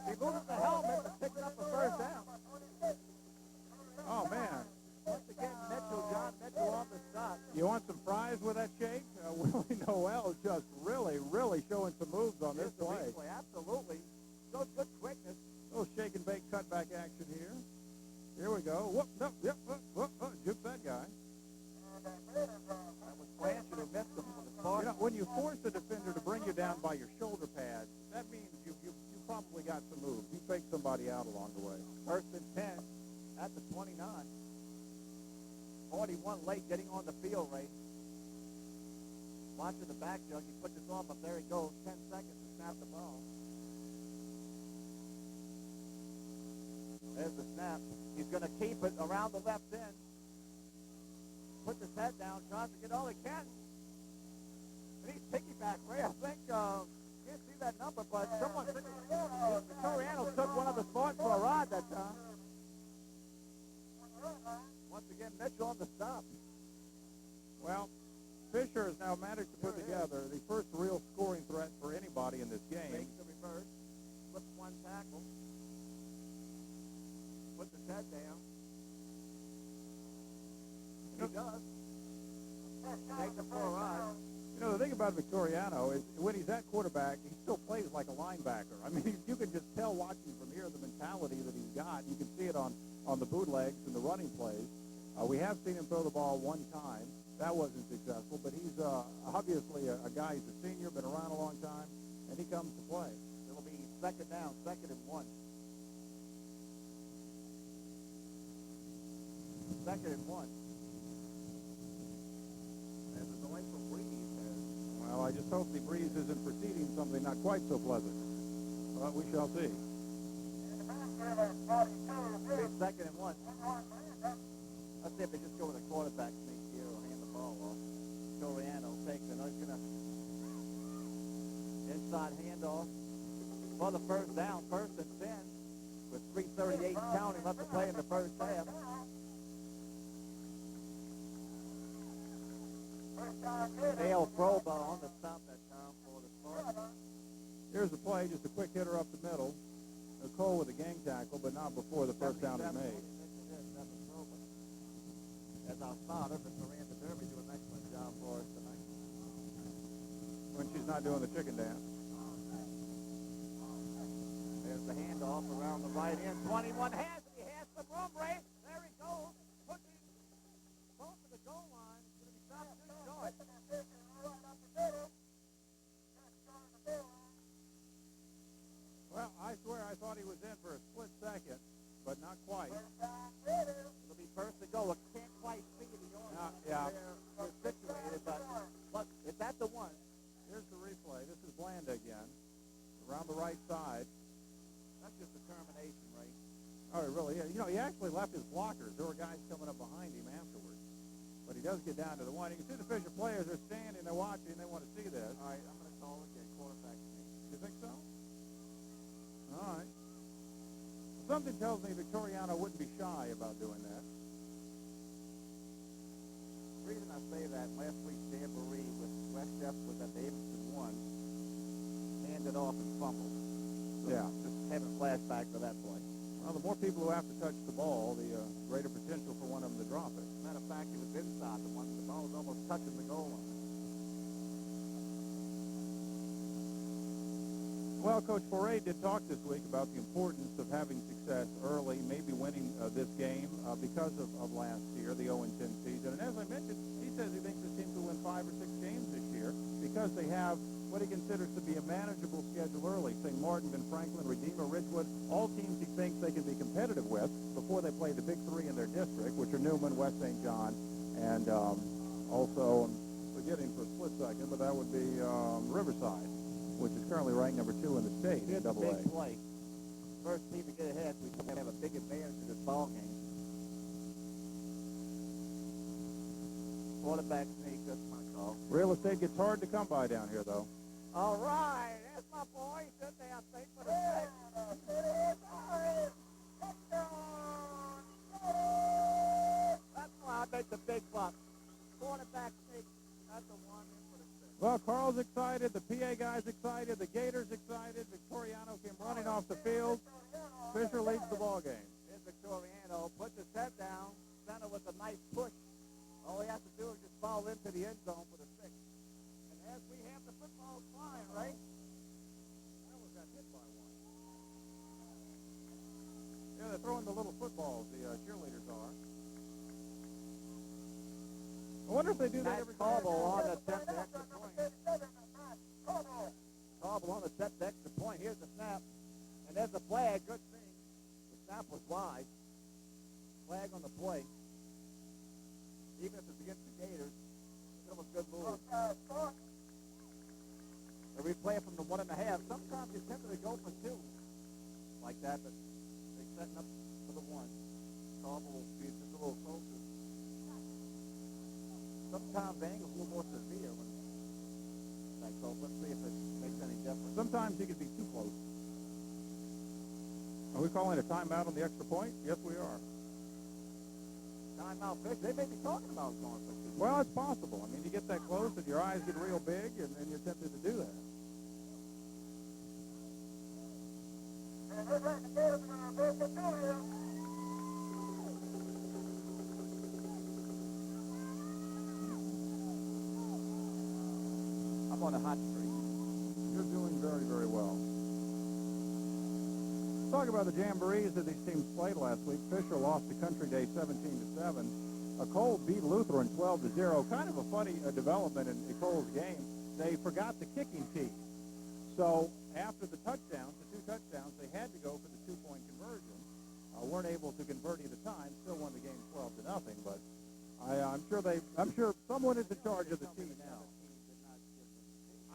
He loses the helmet, but picking up the first down. Oh, man. Once again, John Mitchell on the stop. You want some fries with that shake? Willie Noel just really showing some moves on this play. Absolutely. Shows good quickness. A little shake and bake cutback action here. Here we go. Whoop, no, yep, whoop, juke that guy. That was Blanchard who missed him for the Spartans. You know, when you force a defender to bring you down by your shoulder pads, that means you probably got some moves. You fake somebody out along the way. First and 10 at the 29. 41 late getting on the field, Ray. Watching the back jug. He put this on, but there he goes. 10 seconds to snap the ball. There's the snap. He's going to keep it around the left end. Puts his head down, tries to get all he can. And he's piggyback, Ray. I think, can't see that number, but someone said Victoriano took one of the Spartans for a ride that time. Once again, Mitchell on the stop. Well, Fisher has now managed to put together the first real scoring threat for anybody in this game. Makes the reverse, flips one tackle, puts his head down. He does. Takes it for a ride. You know, the thing about Victoriano is when he's at quarterback, he still plays like a linebacker. I mean, you can just tell watching from here the mentality that he's got. You can see it on the bootlegs and the running plays. We have seen him throw the ball one time. That wasn't successful, but he's obviously a guy. He's a senior, been around a long time, and he comes to play. It'll be second down, 2nd and 1. 2nd and 1. There's a delay from Breeze there. Well, I just hope the breeze isn't preceding something not quite so pleasant. But we shall see. It's 2nd and 1. Let's see if they just go with a quarterback sneak here or hand the ball off. Toriano takes it. He's going to inside handoff for the first down, 1st and 10, with 3:38 counting left to play in the first half. Dale Froba on the stop that time for the Spartans. Here's the play, just a quick hitter up the middle. Ecole with a gang tackle, but not before the first down is made. As our starter, but Miranda Derby do an excellent job for us tonight. When she's not doing the chicken dance. There's the handoff around the right end. 21 has it. He has some room, Ray. There he goes. Pushing close to the goal line. It's going to be stopped too short. Well, I swear I thought he was in for a split second, but not quite. It'll be first to go. It can't quite see the order. Yeah. They're situated, but look, it's at the one. Here's the replay. This is Blanda again, around the right side. That's just determination, Ray. Oh, it really is. You know, he actually left his blockers. There were guys coming up behind him afterwards. But he does get down to the one. You can see the Fisher players are standing, they're watching, they want to see this. All right, I'm going to call again. Quarterback sneak. You think so? All right. Something tells me Victoriano wouldn't be shy about doing that. The reason I say that, last week's jamboree with West Jeff was at the Davidson one, handed off and fumbled. So Yeah. just having a flashback to that play. Well, the more people who have to touch the ball, the greater potential for one of them to drop it. Matter of fact, it was inside the one. The ball was almost touching the goal line. Well, Coach Foray did talk this week about the importance of having success early, maybe winning this game because of last year, the 0-10 season. And as I mentioned, he says he thinks the team will win 5 or 6 games this year because they have what he considers to be a manageable schedule early. St. Martin, Ben Franklin, Redeemer, Ridgewood, all teams he thinks they can be competitive with before they play the big 3 in their district, which are Newman, West St. John, and also, I'm forgetting for a split second, but that would be Riverside, which is currently ranked number 2 in the state. Here's the AA. big play. First team to get ahead, we have a big advantage in this ball game. Quarterback sneak, that's my call. Real estate gets hard to come by down here, though. All right, that's my boy. He's in there, I think, for the six. That's why I make the big buck. Quarterback sneak, that's the one in for the six. Well, Carl's excited. The PA guy's excited. The Gators excited. Victoriano came running off the field. Fisher leads the ball game. Here's Victoriano, puts his head down, center with a nice push. All he has to do is just fall into the end zone for the six. And as we have the football flying, right? That was got hit by one. Yeah, they're throwing the little footballs, the cheerleaders are. I wonder if they do that every time. Cobble on the attempt to extra point. Cobble on the attempt to extra point. Here's the snap. And there's the flag. Good thing. The snap was wide. Flag on the play. Even if it's against the Gators, it was a good move. A replay from the 1.5. Sometimes you tend to go for 2 like that, but they're setting up for the 1. Cobble will be just a little closer. Sometimes the angle's a little more severe when it's that close. Let's see if it makes any difference. Sometimes he can be too close. Are we calling a timeout on the extra point? Yes, we are. Timeout fish. They may be talking about going for 2. Well, it's possible. I mean, you get that close and your eyes get real big, and you're tempted to do that. I'm on a hot streak. You're doing very, very well. Talk about the jamborees that these teams played last week. Fisher lost to Country Day 17-7. Ecole beat Lutheran 12-0. Kind of a funny development in Ecole's game. They forgot the kicking tee. So after the touchdowns, the 2 touchdowns, they had to go for the 2-point conversion. Weren't able to convert either time. Still won the game 12-0. But I'm sure someone is in charge of the tee now.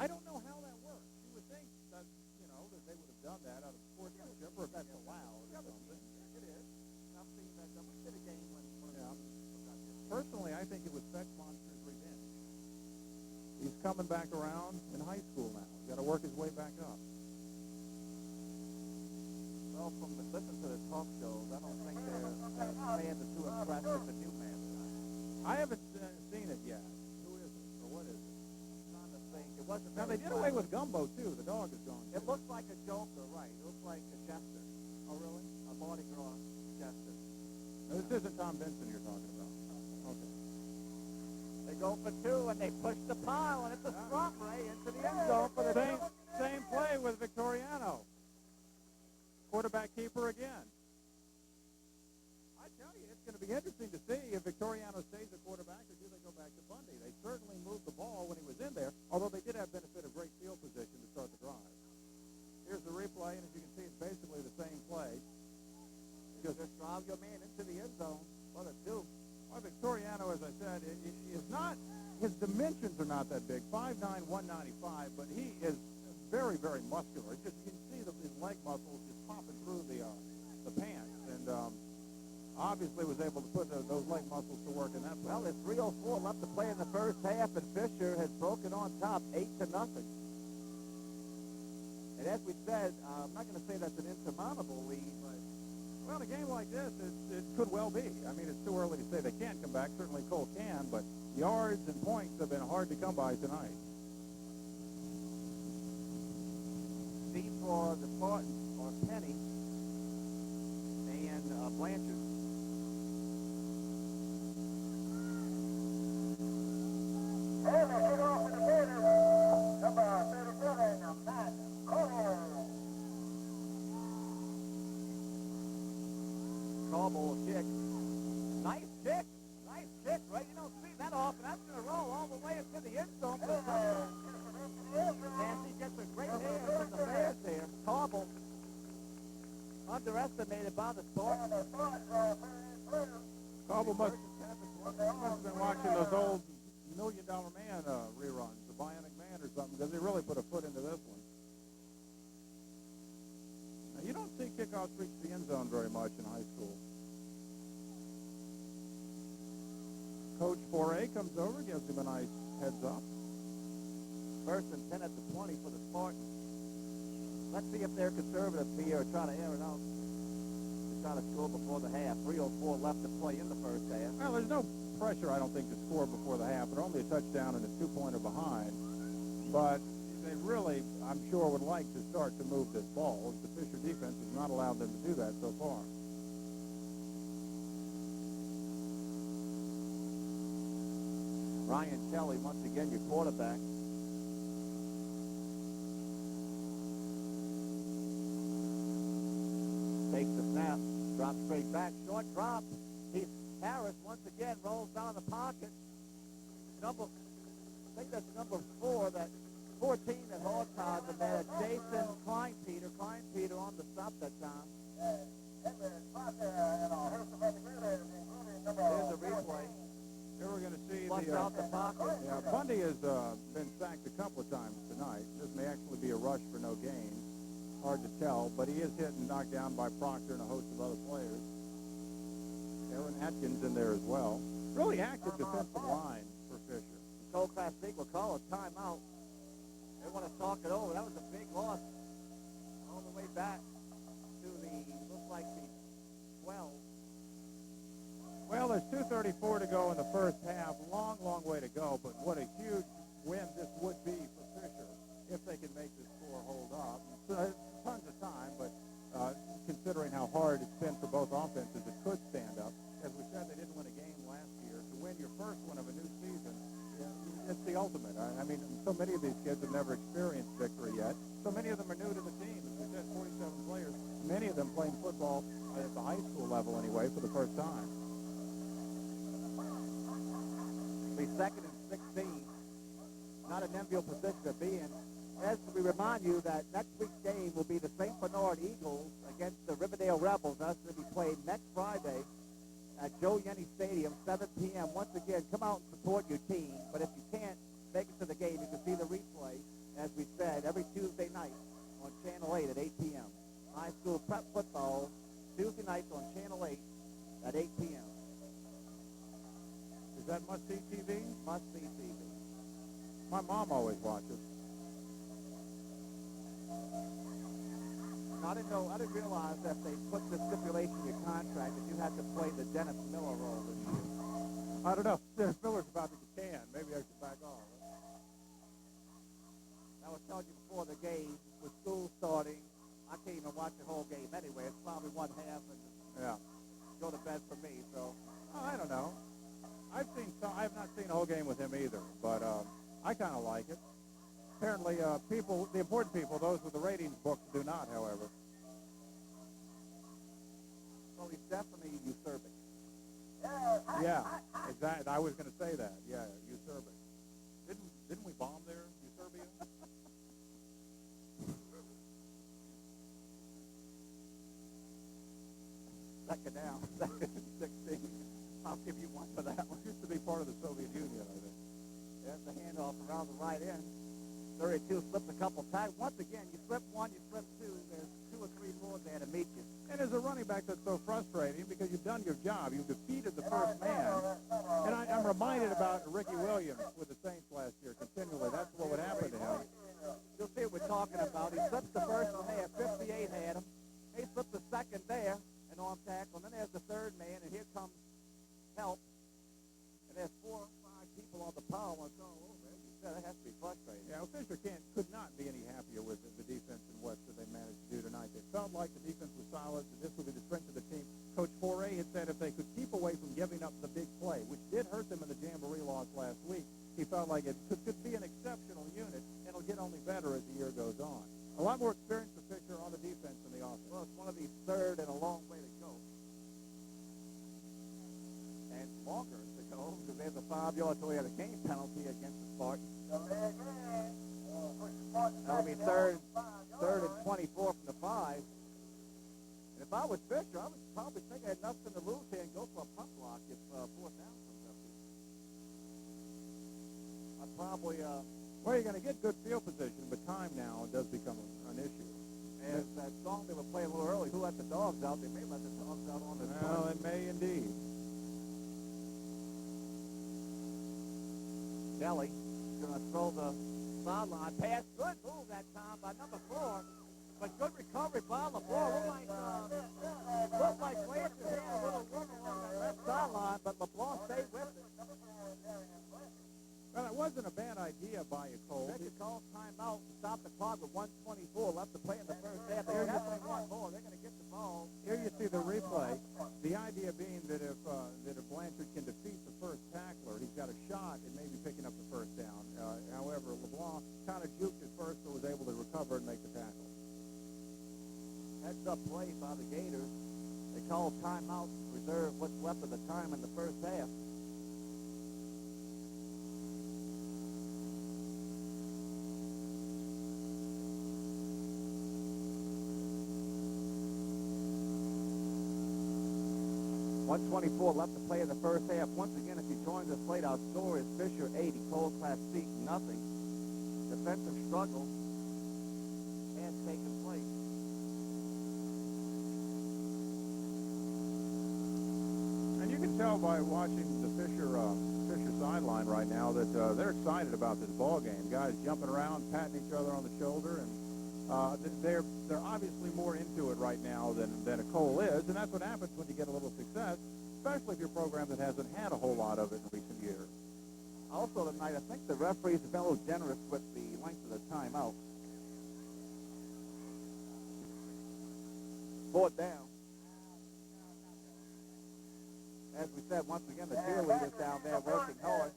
I don't know how that works. You would think that that they would have done that out of sportsmanship, or if that's allowed or something. It is. I've seen that. We did a game when Personally, I think it was Fetch Monster's revenge. He's coming back around in high school now. He's got to work his way back up. Well, from the listen to the talk shows, I don't think their fans are too impressed with the new man tonight. I haven't seen it yet. Who is it, or what is it? I'm trying to think. It wasn't. Now, they did away with Gumbo, too. The dog is gone. It looks like a joker, right? It looks like a jester. Oh, really? a Mardi Gras jester. Now, this isn't Tom Benson you're talking about. Okay. They go for two, and they push the pile, and it's a scrum, Ray, into the end zone for the Same play with Victoriano. Quarterback keeper again. I tell you, it's going to be interesting to see if Victoriano stays a quarterback or do they go back to Bundy. They certainly moved the ball when he was in there, although they did have benefit of great field position to start the drive. Here's the replay, and as you can see, it's basically the same play. Just drive your man into the end zone. What a do. Well, Victoriano, as I said, is not, his dimensions are not that big, 5'9", 195, but he is very, very muscular. Just, you can see his leg muscles just popping through the pants, and obviously was able to put those leg muscles to work in that play. Well, there's 3:04 left to play in the first half, and Fisher has broken on top 8-0. And as we said, I'm not going to say that's an insurmountable lead, but Well, in a game like this, it could well be. I mean, it's too early to say they can't come back. Certainly Cole can, but yards and points have been hard to come by tonight. C for the Spartans are Penny and Blanchard. And they kick off for the Gators. Number 37, Matt Cole. Cobble kick. Nice kick. Nice kick, right? You don't see that often. That's going to roll all the way into the end zone for the touchdown. Nancy gets a great hand from the Bears there. Cobble underestimated by the Spartans. Cobble must have been watching those old $1 Million Man reruns, the Bionic Man or something, because they really put a foot into this one. Now, you don't see kickoffs reach the end zone very much in high school. Coach 4A comes over, gives him a nice heads up. First and 10 at the 20 for the Spartans. Let's see if they're conservative here or try to air it out. They try to score before the half. 3:04 left to play in the first half. Well, there's no pressure, I don't think, to score before the half. They're only a touchdown and a two-pointer behind. But they really, I'm sure, would like to start to move this ball. The Fisher defense has not allowed them to do that so far. Ryan Kelly, once again, your quarterback. Takes the snap, drops straight back, short drop. Harris once again rolls down in the pocket. I think that's number 4, that 14 that hog tied the man, Jason Kleinpeter. Kleinpeter on the stop that time. There's a replay. Here we're going to see Flush out the pocket. Yeah, Bundy has been sacked a couple of times tonight. This may actually be a rush for no gain. Hard to tell, but he is hit and knocked down by Proctor and a host of other players. Aaron Atkins in there as well. Really active defensive line for Fisher. Ecole Classique will call a timeout. They want to talk it over. That was a big loss all the way back to looks like the 12. Well, there's 2:34 to go in the first half. Long, long way to go, but what a huge win this would be for Fisher if they can make this score hold up. So, tons of time, but considering how hard it's been for both offenses, it could stand up. As we said, they didn't win a game last year. To win your first one of a new season, it's the ultimate. I mean, so many of these kids have never experienced victory yet. So many of them are new to the team. As we said, 47 players, many of them playing football at the high school level anyway for the first time. Be second and 16. Not an enviable position to be in. As we remind you that next week's game will be the St. Bernard Eagles against the Riverdale Rebels. That's going to be played next Friday at Joe Yenny Stadium, 7 p.m. Once again, come out and support your team. But if you can't make it to the game, you can see the replay, as we said, every Tuesday night on Channel 8 at 8 p.m. High school prep football, Tuesday nights on Channel 8 at 8 p.m. Is that must-see TV? Must-see TV. My mom always watches. I didn't realize that they put the stipulation in your contract that you had to play the Dennis Miller role this year. I don't know. Dennis Miller's about to get canned. Maybe I should back off. I was telling you before the game, with school starting, I can't even watch the whole game anyway. It's probably one half and Yeah. go to bed for me. So Oh, I don't know. I've not seen the whole game with him either, but I kind of like it. Apparently, the important people, those with the ratings books, do not, however. so he's definitely usurping. Yeah, exactly. I was going to say that. Yeah, usurping. Didn't we bomb there, Userbia? Second down, second and 16. I'll give you one for that one. Used to be part of the Soviet Union, I think. There's the handoff around the right end. 32 slipped a couple times. Once again, you slip one, you slip two. There's 2 or 3 more there to meet you. And as a running back, that's so frustrating because you've done your job. You've defeated the first man. And I'm reminded about Ricky Williams with the Saints last year continually. That's what would happen to him. You'll see what we're talking about. He slips the first one there. 58 had him. He slipped the second there, an arm tackle. And then there's the third man, and here comes help. And there's 4 or 5 people on the power line going over. That has to be frustrating. Yeah, well, Fisher could not be any happier with the defense in West that they managed to do tonight. They felt like the defense was solid, and this would be the strength of the team. Coach Foray had said if they could keep away from giving up the big play, which did hurt them in the Jamboree loss last week, he felt like it could be an exceptional unit, and it'll get only better as the year goes on. A lot more experience for Fisher on the defense than the offense. Well, it's one of these third and a long way to go. And longer to go, because there's a 5-yard delay of the game penalty against the Spartans. That'll be third and 24 from the 5. And if I was Fisher, I would probably think I had nothing to lose here and go for a punt block if 4th down comes up here. I'd probably... Well, you're going to get good field position, but time now does become an issue. As that song they were playing a little early, who let the dogs out? They may let the dogs out on the Well, it may indeed. Kelly going to throw the sideline pass. Good move that time by number 4. But good recovery by LeBlanc. Looked like Landry had a little room along that left sideline, but LeBlanc stayed with it. Well, it wasn't a bad idea by Ecole. They could call timeout to stop the clock with 1:24 left to play in the first half. They definitely want more. They're going to get the ball. Here you see the replay. The idea being that if Blanchard can defeat the first tackler, he's got a shot at maybe picking up the first down. However, LeBlanc kind of juked at first but was able to recover and make the tackle. Heads up play by the Gators. They call timeout to reserve what's left of the time in the first half. .124 left to play in the first half. Once again, if you joined us late, our score is Fisher 80, Ecole Classique nothing. Defensive struggle has taken place. And you can tell by watching the Fisher sideline right now that they're excited about this ball game. Guys jumping around, patting each other on the shoulder, and they're obviously more into it right now than Ecole is, and that's what happens when you get a little success, especially if you're a program that hasn't had a whole lot of it in recent years. Also tonight, I think the referees have been a little generous with the length of the timeout. 4th down. As we said, once again, the cheerleaders down there working hard.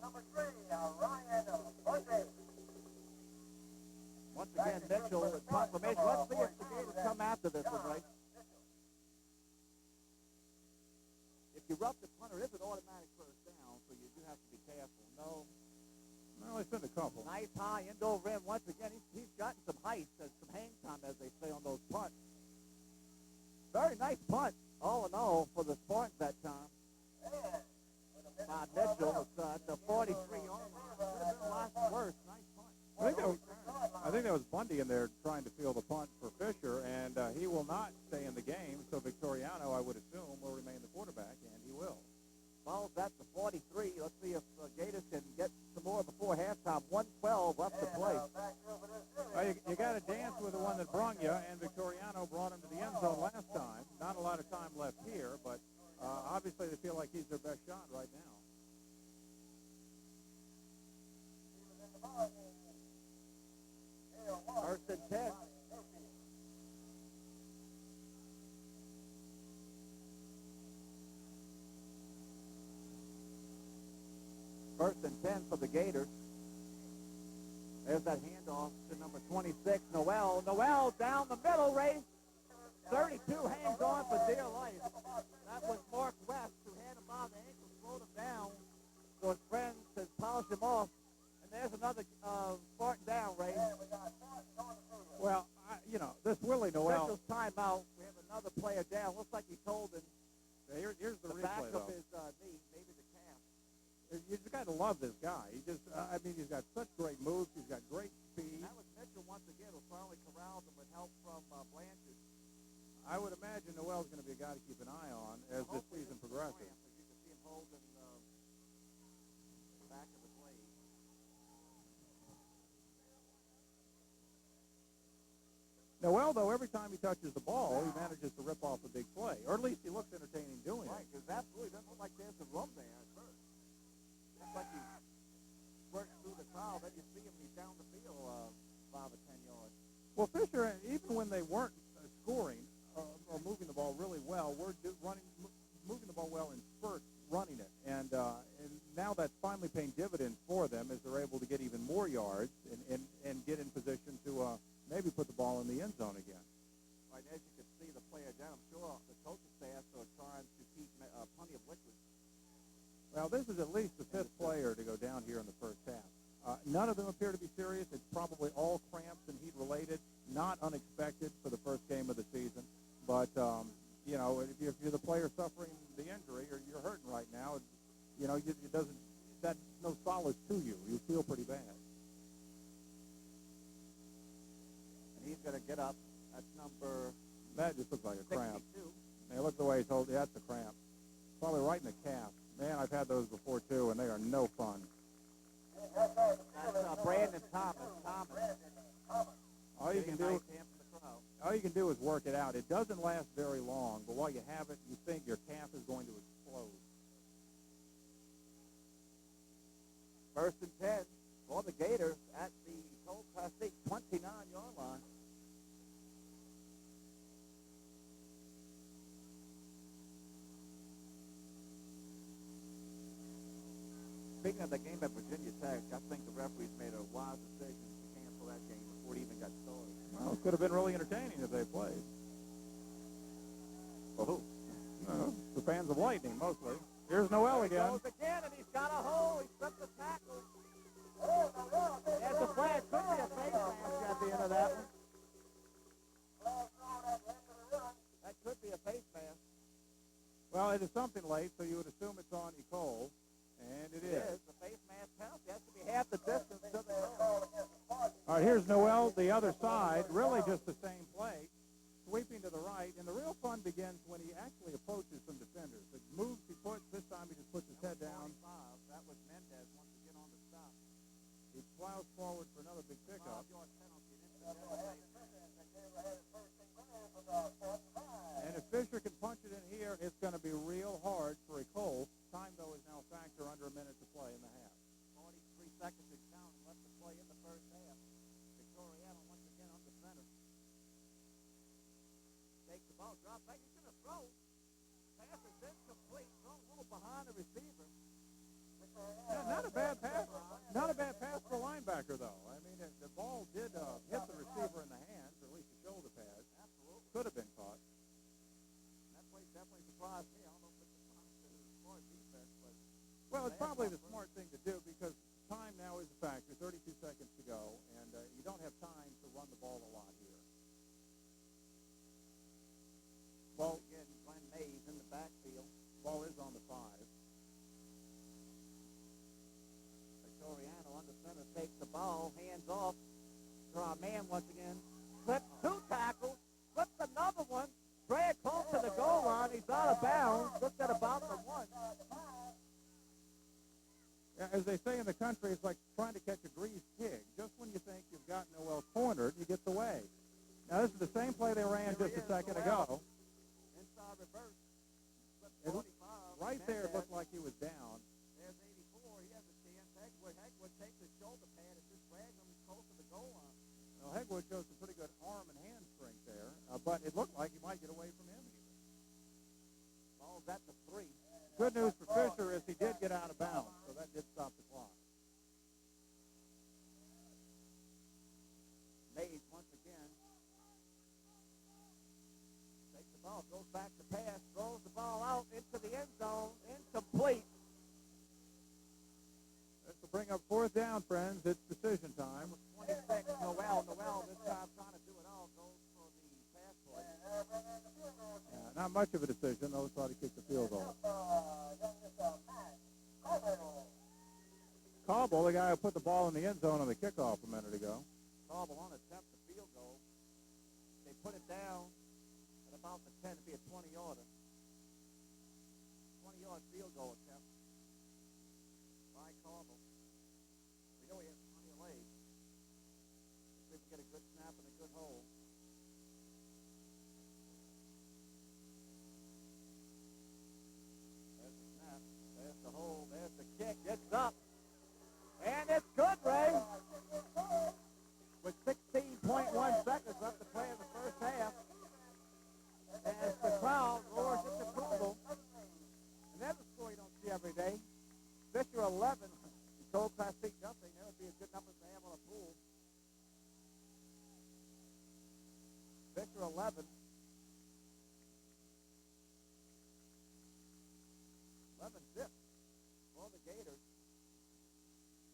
Once again, Mitchell with proclamation. Let's see if the Gators come after this one, right? If you rough the punter, it's an automatic first down, so you do have to be careful. No. Well, they sent a couple. Nice high end-over rim. Once again, he's gotten some height, some hang time, as they say, on those punts. Very nice punt, all in all, for the Spartans that time. By Mitchell, it's at the 43-yard line. Could have been a lot worse. Nice punt. I think that was Bundy in there trying to field the punt for Fisher, and he will not stay in the game, so Victoriano, I would assume, will remain the quarterback, and he will. Ball's at the 43. Let's see if Gators can get some more before halftime. 1:12 left to play. Well, you got to dance with the one that brung you, and Victoriano brought him to the end zone last time. Not a lot of time left here, but obviously they feel like he's their best shot right now. First and 10. First and 10 for the Gators. There's that handoff to number 26, Noel. Noel down the middle, Ray. 32 hangs on for dear life. That was Mark West who had him by the ankle, slowed him down. So his friend says polish him off. And there's another Spartan down, Ray. Well, this Willie Noel. Officials timeout. We have another player down. Looks like he told him Here's the back replay, of though. his knee, maybe the calf. You just got to love this guy. He just, he's got such great moves. He's got great speed. That was Mitchell once again who finally corralled him with help from Blanchard. I would imagine Noel's going to be a guy to keep an eye on as this season progresses. As you can see him holding the back of his leg. Noel, though, every time he touches the ball, he manages to rip off a big play, or at least he looks entertaining doing Right, it. because absolutely doesn't look like there's some room there at first. Looks like he works through the crowd, then you see him, he's down the field 5 or 10 yards. Well, Fisher, even when they weren't scoring or moving the ball really well, moving the ball well in spurts, running it. And now that's finally paying dividends for them as they're able to get even more yards and get in position to maybe put the ball in the end zone again. Right, as you can see the player down, I'm sure the coaching staff are trying to keep plenty of liquid. Well, this is at least the 5th player to go down here in the first half. None of them appear to be serious. It's probably all cramps and heat related, not unexpected for the first game of the season. But, if you're the player suffering the injury or you're hurting right now, that's no solace to you. You feel pretty bad. And he's going to get up. That's number That just looks like a cramp. 62. Man, look the way he's holding. That's a cramp. Probably right in the calf. Man, I've had those before, too, and they are no fun. That's Brandon Thomas. All you can do... Nice hand from the crowd. All you can do is work it out. It doesn't last very long, but while you have it, you think your calf is going to explode. First and 10 for the Gators at the Ecole Classique 29-yard line. Speaking of the game at Virginia Tech, I think the referees made a wise decision to cancel that game before it even got started. Well, it could have been really entertaining if they played. For who? The fans of Lightning, mostly. Here's Noel again. Goes again, and he's got a hole. He slipped the tackle. There's a flag. Could be a face mask at the end of that one. That could be a face mask. Well, it is something late, so you would assume it's on Ecole, and it is. The face mask penalty has to be half the distance to the goal. All right, here's Noel, the other side, really just the same play, sweeping to the right, and the real fun begins when he actually approaches some defenders. The moves he puts, this time he just puts his head down. 45, that was Mendez once again on the stop. He plows forward for another big pickup. 5-yard penalty. And if Fisher can punch it in here, it's going to be real hard for Ecole. Time, though, is now a factor, under a minute to play in the half. 43 seconds to count and left to play in the first half. Victoriano once again under center. Takes the ball, drop back. He's going to throw. Pass is incomplete. Thrown a little behind the receiver. Not a bad pass. Not a bad pass for a linebacker, though. I mean, the ball did hit the receiver in the hands, or at least the shoulder pad. Absolutely. Could have been caught. That play definitely surprised me. I don't know if it's a smart defense, but Well, it's probably the smart thing to do because time now is a factor. 32 seconds to go, and you don't have time to run the ball a lot here. ball again. Glenn Mays in the backfield. Ball is on the 5. Victoriano under center takes the ball, hands off to our man once again. Slips 2 tackles, slips another one. Drag close to the goal line. He's out of bounds. Looks at about the 1. As they say in the country, it's like trying to catch a greased pig. Just when you think you've got Noel cornered, he gets away. Now, this is the same play they ran just a second ago. Inside reverse. It, 45. right there, it looked like he was down. There's 84. He has a chance. Hegwood takes his shoulder pad and just drags him close to the goal line. Well, Hegwood shows some pretty good arm and hand strength there, but it looked like he might get away from him even. Ball's at the 3. Good news for Fisher is he did get out of bounds, so that did stop the clock. down, friends. It's decision time. 26, Noel. Noel this time trying to do it all. Goes for the pass play. Yeah, not much of a decision. They'll try to kick the field goal. Cobble, the guy who put the ball in the end zone on the kickoff a minute ago. Cobble on attempt the field goal. They put it down at about the 10 to be a 20-yarder. 20-yard field goal attempt by Cobble. We know he has plenty of legs. See if we get a good snap and a good hold. There's the snap. There's the hold. There's the kick. It's up. And it's good, Ray. With 16.1 seconds left to play in the first half. As the crowd roars its approval. And that's a score you don't see every day. Fisher 11, Ecole Classique nothing. That would be a good number to have on a pool. Fisher 11. 11 zip for the Gators.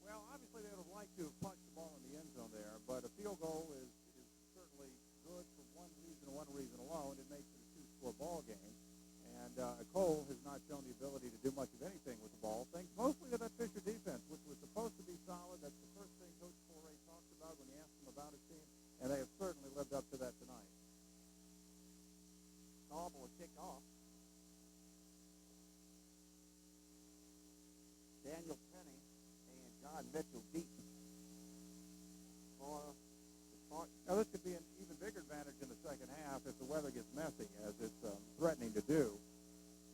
Well, obviously they would have liked to have punched the ball in the end zone there, but a field goal is certainly good for one reason alone. It makes it a two-score ball game. And Ecole has not shown the ability to do much of anything with the ball, thanks mostly to that Fisher defense, which was supposed to be solid. That's the first thing Coach Foray talked about when he asked him about his team, and they have certainly lived up to that tonight. Cobble will kick off. Daniel Penny and John Mitchell deep for the Spartans. Now, this could be an even bigger advantage in the second half if the weather gets messy, as it's threatening to do.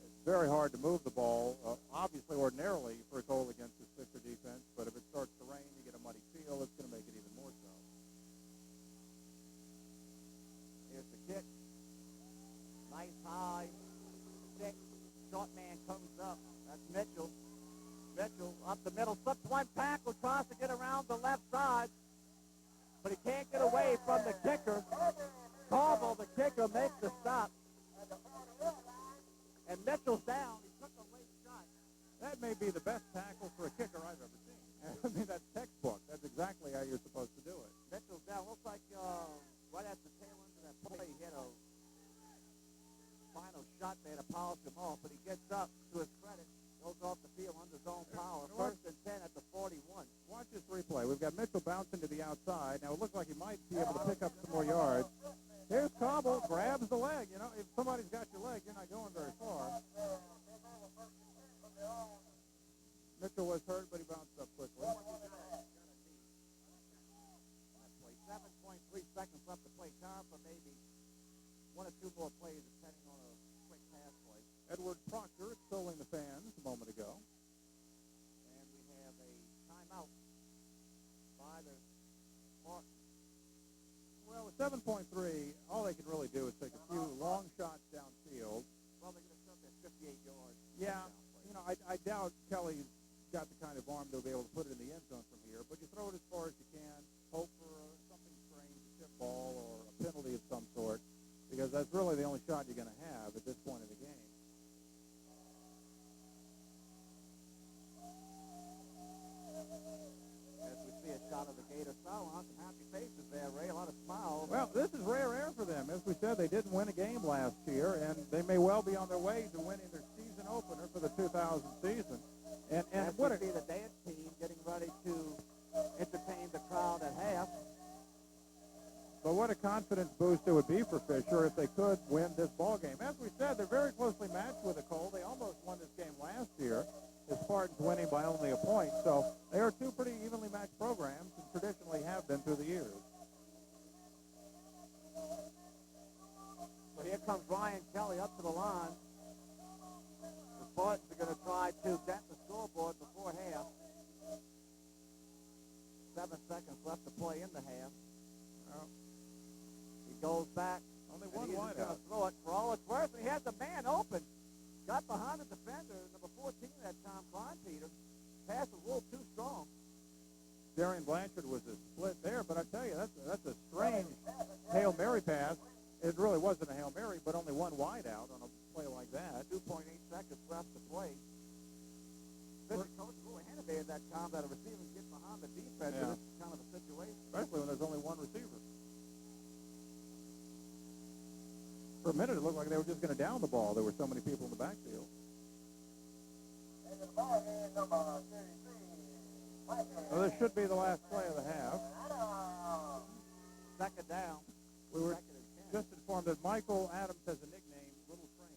It's very hard to move the ball, obviously, ordinarily, for Ecole against this Fisher defense, but if it starts to rain, you get a muddy field, it's going to make it even more so. Here's the kick. Nice high kick. Short man comes up. That's Mitchell. Mitchell up the middle, slips one tackle, tries to get around the left side, but he can't get away from the kicker. Cobble, the kicker, makes the stop. And Mitchell's down. He took a late shot. That may be the best tackle for a kicker I've ever seen. I mean, that's textbook. That's exactly how you're supposed to do it. Mitchell's down. Looks like right at the tail end of that play, he had a final shot there to polish him off, but he gets up to his credit. Goes off the field under his own power. First and 10 at the 41. Watch this replay. We've got Mitchell bouncing to the outside. Now, it looks like he might be able to pick up some more yards. Here's Cobble, grabs the leg. You know, if somebody's got your leg, you're not going very far. Mitchell was hurt, but he bounced up quickly. 7.3 seconds left to play. Time for maybe one or two more plays, depending on a quick pass play. Edward Proctor trolling the fans a moment ago. And we have a timeout by the Spartans. Well, with 7.3, all they can really do is take a few long shots downfield. Well, they're going to start at 58 yards. Yeah, you know, I doubt Kelly's got the kind of arm to be able to put it in the end zone from here, but you throw it as far as you can, hope for something strange, a tip ball or a penalty of some sort, because that's really the only shot you're going to have at this point in the game. As we see a shot of the Gator sideline, some happy faces there, Ray, a lot of smiles. Well, this is rare air for them. As we said, they didn't win a game last year, and they may well be on their way to winning their season opener for the 2000 season. And what would be the dance team getting ready to entertain the crowd at half. But what a confidence boost it would be for Fisher if they could win this ball game. As we said, they're very closely matched with Ecole. They almost won this game last year, the Spartans winning by only a point. So they are two pretty evenly matched programs and traditionally have been through the years. So here comes Ryan Kelly up to the line. The Spartans are going to try to dent the scoreboard before half. 7 seconds left to play in the half. He goes back. Only and one he's wide going to out. throw it for all it's worth. He had the man open. Got behind the defender, number 14 that time, Klein Peter. Pass was a little too strong. Darian Blanchard was a split there, but I tell you, that's a strange Hail Mary pass. It really wasn't a Hail Mary, but only one wide out on a play like that. 2.8 seconds left to play. Fisher coach a little ahead of there that time that a receiver gets behind the For a minute, it looked like they were just going to down the ball. There were so many people in the backfield. And the ball game number 33. Well, this should be the last play of the half. Second down. We were Second and 10. just informed that Michael Adams has a nickname, Little Train.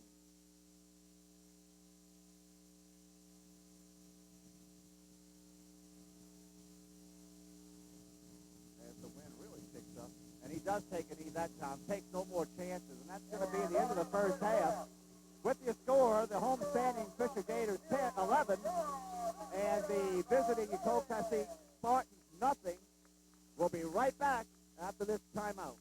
As the wind really picks up. And he does take a knee that time. Takes no more chances. And that's going to be the end of the first half. With your score, the home standing Fisher Gators 11, and the visiting Ecole Classique Spartans nothing. We'll be right back after this timeout.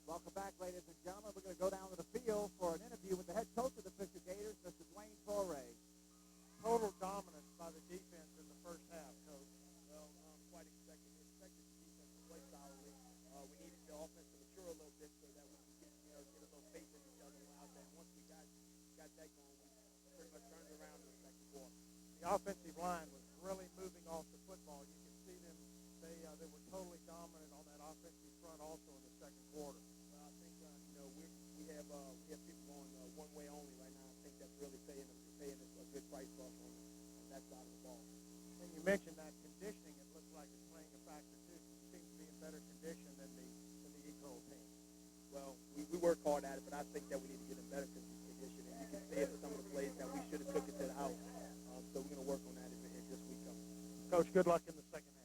Welcome back, ladies and gentlemen. We're going to go down to the field for an interview with the head coach of the Fisher Gators, Mr. Dwayne Torrey. Total dominance by the defense in the first half, Coach. Well, quite expected. We expected the defense to play solidly. We needed the offense to mature a little bit so that we could get a little faith in each other out there. And once we got that going, we pretty much turned it around in the second quarter. The offensive line was really moving off the football. You could see them. They were totally dominant on that offensive front also in the second quarter. Well, I think we have people going one way only right now. I think that's really paying us a good price for us on that side of the ball. And you mentioned that conditioning. It looks like it's playing a factor too. You seem to be in better condition than the Ecole team. Well, we work hard at it, but I think that we need to get in better condition. And you can see it in some of the plays that we should have took it to the house. So we're going to work on that in this week coming. Coach, good luck in the second half.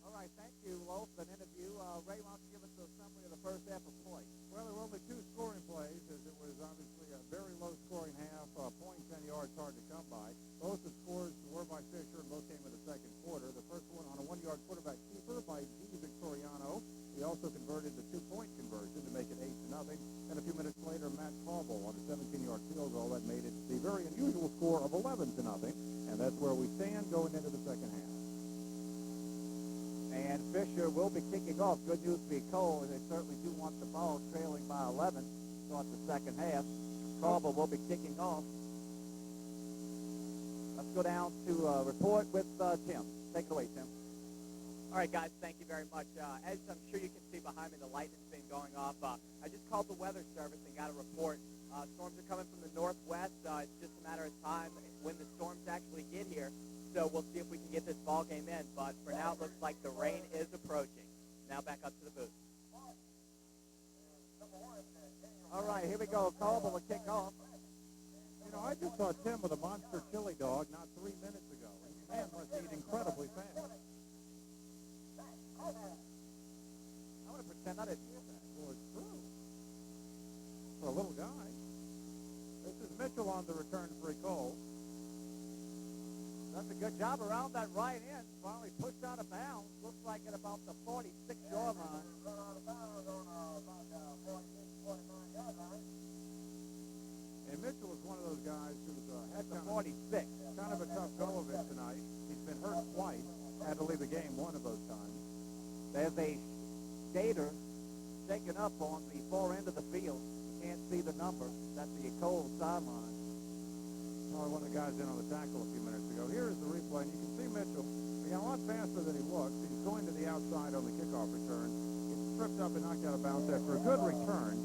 All right, thank you, Lo, for an interview. Ray, why don't you give us a summary of the first half of play? Well, there were only two scoring plays, as it was obviously a very low-scoring half. Points and yards hard to come by. Both the scores were by Fisher, and both came in the second quarter. The first one on a one-yard quarterback keeper by G. Victoriano. He also converted the two-point conversion to make it 8-0. And a few minutes later, Matt Cauble on a 17-yard field goal that made it the very unusual score of 11-0. And that's where we stand going into the second half. And Fisher will be kicking off. Good news for Ecole. They certainly do want the ball trailing by 11 to start the second half. Cauble will be kicking off. Let's go down to report with Tim. Take it away, Tim. All right, guys, thank you very much. As I'm sure you can see behind me, the lightning's been going off. I just called the weather service and got a report. Storms are coming from the northwest. It's just a matter of time when the storms actually get here. So we'll see if we can get this ball game in. But for now, it looks like the rain is approaching. Now back up to the booth. All right, here we go. Cauble will kick off. You know, I just saw Tim with a monster chili dog not 3 minutes ago. And man must eat incredibly fast. I'm going to pretend I didn't hear that. Well, it's true. For a little guy. This is Mitchell on the return for Ecole. Does a good job around that right end. Finally pushed out of bounds. Looks like at about the 46-yard line. And Mitchell is one of those guys who's had The kind 46. of a tough go of it tonight. He's been hurt twice. Had to leave the game one of those times. There's a Gator shaken up on the far end of the field. You can't see the number. That's the Ecole sideline. Probably one of the guys in on the tackle a few minutes ago. Here is the replay, and you can see Mitchell being a lot faster than he looks. He's going to the outside on the kickoff return. Gets tripped up and knocked out of bounds after a good return.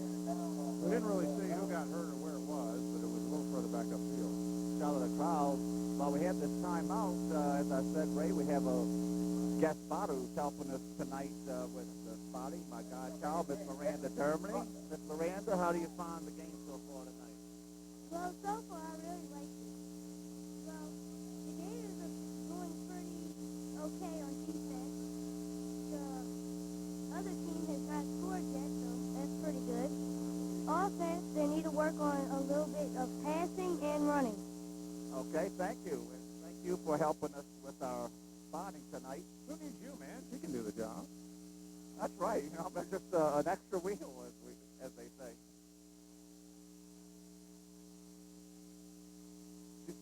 We didn't really see who got hurt or where it was, but it was a little further back upfield. Shout out to the crowd. While we have this timeout, as I said, Ray, we have a guest spotter who's helping us tonight with the spotting. My guy, Carl, Miss Miranda Dermody. Miss Miranda, how do you find the game so far tonight? Well, so far I really like it. Well, the Gators are doing pretty okay on defense. The other team has not scored yet, so that's pretty good. Offense, they need to work on a little bit of passing and running. Okay, thank you. And thank you for helping us with our spotting tonight. Who needs you, man? She can do the job. That's right. You know, I'm just an extra wheel, as they say.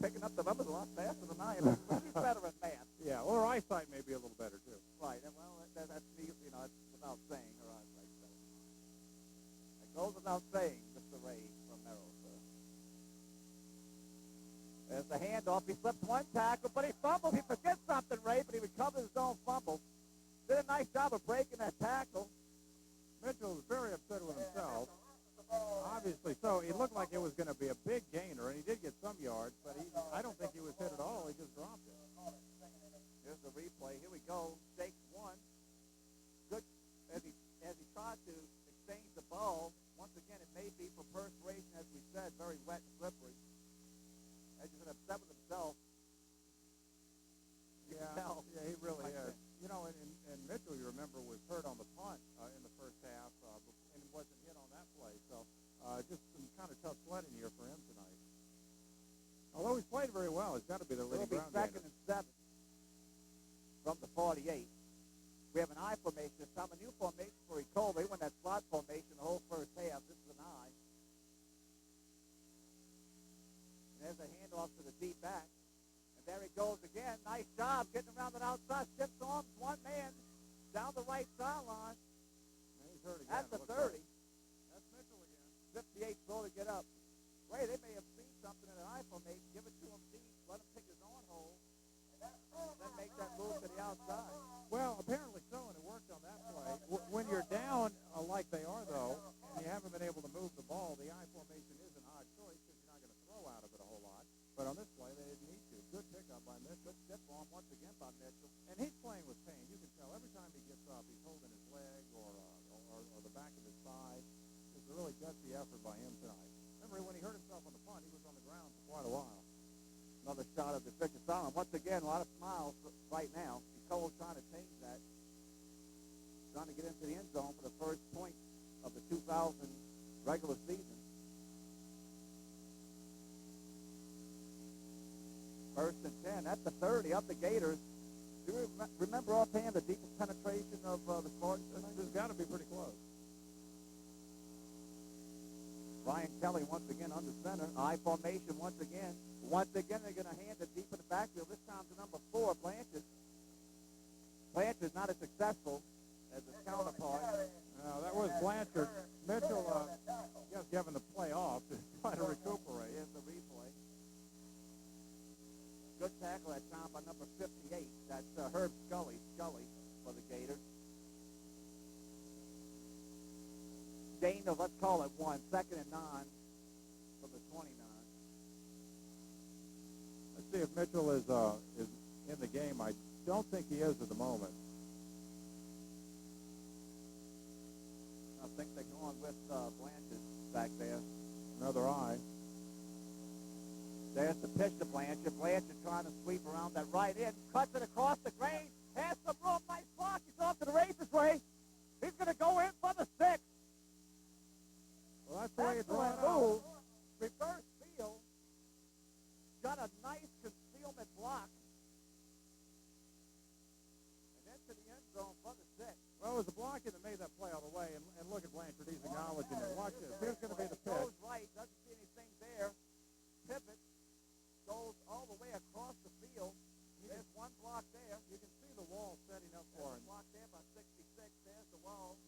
picking up the numbers a lot faster than I am. But he's better at math. Yeah, or eyesight may be a little better, too. Right. And, well, that's me, you know, it's without saying her eyesight better than mine. It goes without saying, Mr. Ray from Merrill, sir. There's the handoff. He slipped one tackle, but he fumbled. He forgets something, Ray, but he recovered his own fumble. Did a nice job of breaking that tackle. Mitchell was very upset with himself. Obviously so. He looked like it was going to be a big gainer, and he did get some yards, but I don't think he was hit at all. He just dropped it. Here's the replay. Here we go. Shakes one. Good as he tried to exchange the ball. Once again, it may be for perspiration, as we said, very wet and slippery. As he's upset with himself. You can tell. Yeah, he really is. You know, and Mitchell, you remember, was hurt on the punt in the first half and wasn't hit on that play. So just some kind of tough sledding here for him tonight. Although he's played very well, he's got to be the leading It'll be ground second gainer. and 7 from the 48. We have an I formation. This time a new formation for Ecole. They won that slot formation the whole first half. This is an I. And there's a handoff to the deep back. And there he goes again. Nice job getting around that outside. Shifts arms, one man down the right sideline. And he's hurt again. That's the 30. That's Mitchell again. 58 slow to get up. Ray, they may have seen something in an I formation. Give it to him deep. Let him pick his own hole. Then make that move to the outside. Well, apparently so, and it worked on that play. When you're down like they are, though, and you haven't been able to move the ball, the I formation is an odd choice because you're not going to throw out of it a whole lot. But on this play, they didn't need to. Good pickup by Mitchell. Good step on once again by Mitchell. And he's playing with pain. You can tell every time he gets up, he's holding his leg or the back of his thigh. It's a really gutsy effort by him tonight. Remember, when he hurt himself on the punt, he was on the ground for quite a while. Another shot of the Fisher Solomon. Once again, a lot of smiles right now. Ecole trying to change that. Trying to get into the end zone for the first point of the 2000 regular season. First and 10. At the 30 of the Gators. Do you remember offhand the deepest penetration of the Spartans tonight? This has got to be pretty close. Ryan Kelly once again under center. I formation once again. Once again, they're going to hand it deep in the backfield. This time to number 4, Blanchard. Blanchard's not as successful as his counterpart. That was Blanchard. Mitchell, just giving the play off to try to recuperate. Here's the replay. Good tackle that time by number 58. That's Herb Scully for the Gators. Gain of, let's call it 1, 2nd and 9 from the 29. Let's see if Mitchell is in the game. I don't think he is at the moment. I think they're going with Blanchard back there. Another eye. There's the pitch to Blanchard. Blanchard trying to sweep around that right end. Cuts it across the grain. Has some room. Nice block. He's off to the races, Ray. He's going to go in for the 6. Well, that's the way it's Excellent going move. Reverse field. Got a nice concealment block. And then to the end zone for the 6. Well, it was the blocking that made that play all the way, and look at Blanchard. He's acknowledging it. Watch this. Here's going to be the pitch. Goes right. Doesn't see anything there. Pivot. Goes all the way across the field. There's one block there. You can see the wall setting up for him. Block there by 66. There's the wall.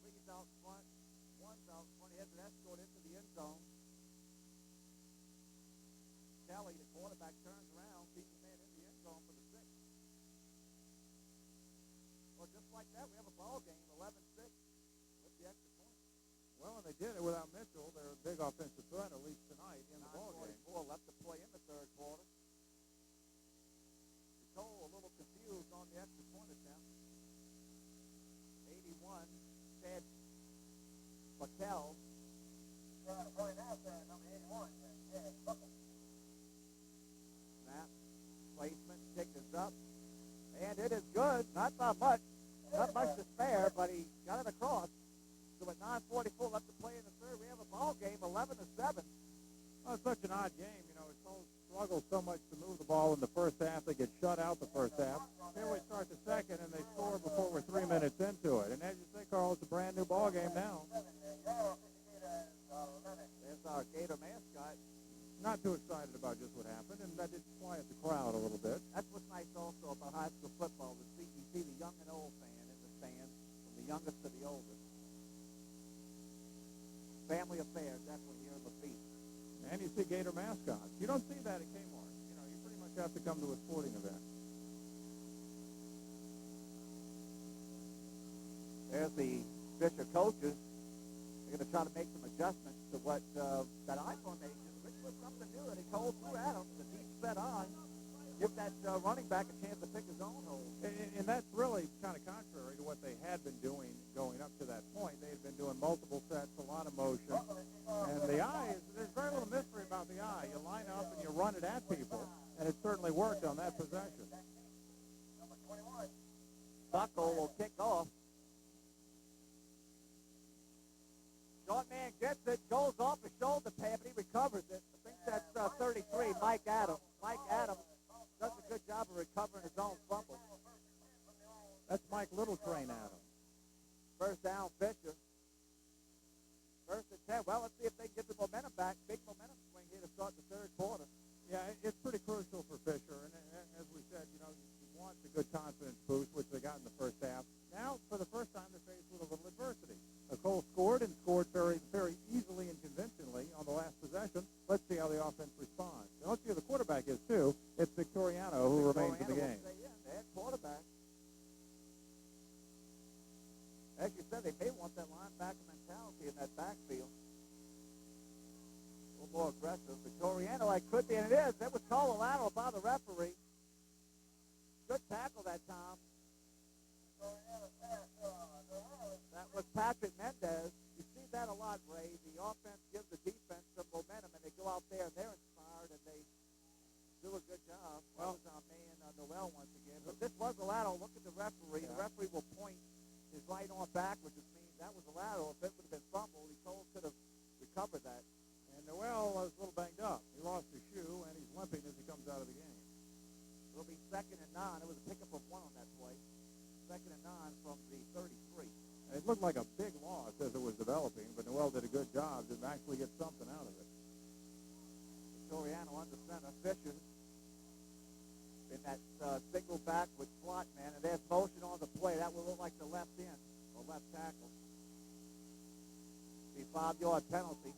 3's out front. 1's out front. He has an escort into the end zone. Kelly, the quarterback, turns around, keeps the man in the end zone for the 6. Well, just like that, we have a ball game, 11-6 with the extra point. Well, and they did it without Mitchell. They're a big offensive threat, at least tonight, in the ball game. 9:44 left to play in the third quarter. Ecole a little confused on the extra point attempt. 81, Chad Buckell. Trying to point out there, number 81, yeah, Buckle. Snap, placement, kick is up, and it is good. Not much to spare, but he got it across. So at 9:44 left to play in the third, we have a ball game, 11-7. Well, it's such an odd game. You know, Ecole struggles so much to move the ball in the first half. They get shut out the first half. Here we start the second, and they score before we're 3 minutes into it. And as you say, Carl, it's a brand new ball game now. There's our Gator mascot. not too excited about just what happened, and that did quiet the crowd a little bit. That's what's nice also about high school football. You see the young and old fan in the stands, from the youngest to the oldest. Family affair, definitely here in Lafitte. And you see Gator mascots. You don't see that at Kmart. You know, you pretty much have to come to a sporting event. There's the Fisher coaches. They're going to try to make some adjustments to what that I formation, which was something new that Ecole threw at them. The deep set on. Give that running back a chance to pick his own hole. And that's really kind of contrary to what they had been doing going up to that point. They had been doing multiple sets, a lot of motion. And the eye, there's very little mystery about the eye. You line up and you run it at people, and it certainly worked on that possession. Buckle will kick off. Short man gets it, goes off his shoulder pad, but he recovers it. I think that's 33, Mike Adams. Mike Adams does a good job of recovering his own fumble. That's Mike Littletrain Adams. First down, Fisher. First and 10. Well, let's see if they can get the momentum back. Big momentum swing here to start the third quarter. Yeah, it's pretty crucial for Fisher. And as we said, you know, you want a good confidence boost, which they got in the first half. Now, for the first time, they're faced with a little adversity. Ecole scored and scored very, very easily and convincingly on the last possession. Let's see how the offense responds. And let's see who the quarterback is, too. It's Victoriano who remains in the game. They had quarterback. As you said, they may want that linebacker mentality in that backfield. A little more aggressive. Victoriano, like could be, and it is. That was called a lateral by the referee. Good tackle that time. That was Patrick Mendez. You see that a lot, Ray. The offense gives the defense some momentum, and they go out there, and they're inspired, and they do a good job. Well, that was our man, Noel, once again. But this was a lateral. Look at the referee. Yeah. The referee will point his right arm backwards, which means that was a lateral. If it would have been fumbled, Ecole could have recovered that. And Noel was a little banged up. He lost his shoe, and he's limping as he comes out of the game. It'll be 2nd and 9. It was a pickup of 1 on that play. 2nd and 9 from the 33. It looked like a big loss as it was developing, but Noel did a good job to actually get something out of it. Victoriano under center. Fisher in that single backward slot, man, and there's motion on the play. That will look like the left end or left tackle. The 5-yard penalty.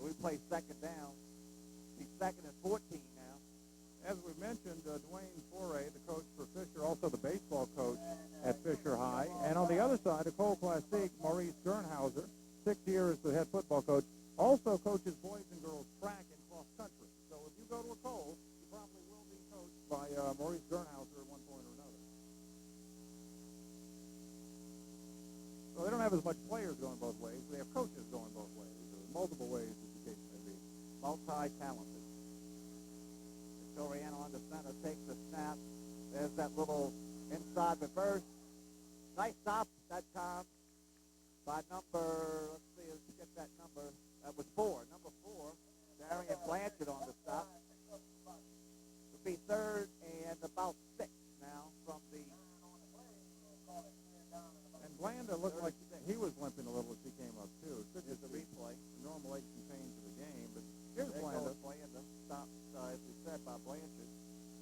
We play 2nd down. He's 2nd and 14 now. As we mentioned, Dwayne Foray, the coach for Fisher, also the baseball coach at Fisher High. And on the other side, Ecole Classique, Maurice Gernhauser, 6 years the head football coach, also coaches boys and girls track and cross country. So if you go to Ecole, you probably will be coached by Maurice Gernhauser at one point or another. So they don't have as much players going both ways. They have coaches going both ways, or multiple ways, as the case may be. Multi-talented. Victoriano on the center takes the snap. There's that little inside reverse. Nice stop that time by number, let's see, let's get that number. That was 4. Number 4, Darian Blanchard on the stop. It'll be 3rd and about 6 now from the... And Blanda looked like he was limping a little as he came up, too. Here's the replay. Normal aches and pains of the game, but here's Blanda. Stopped, as we said, by Blanchard.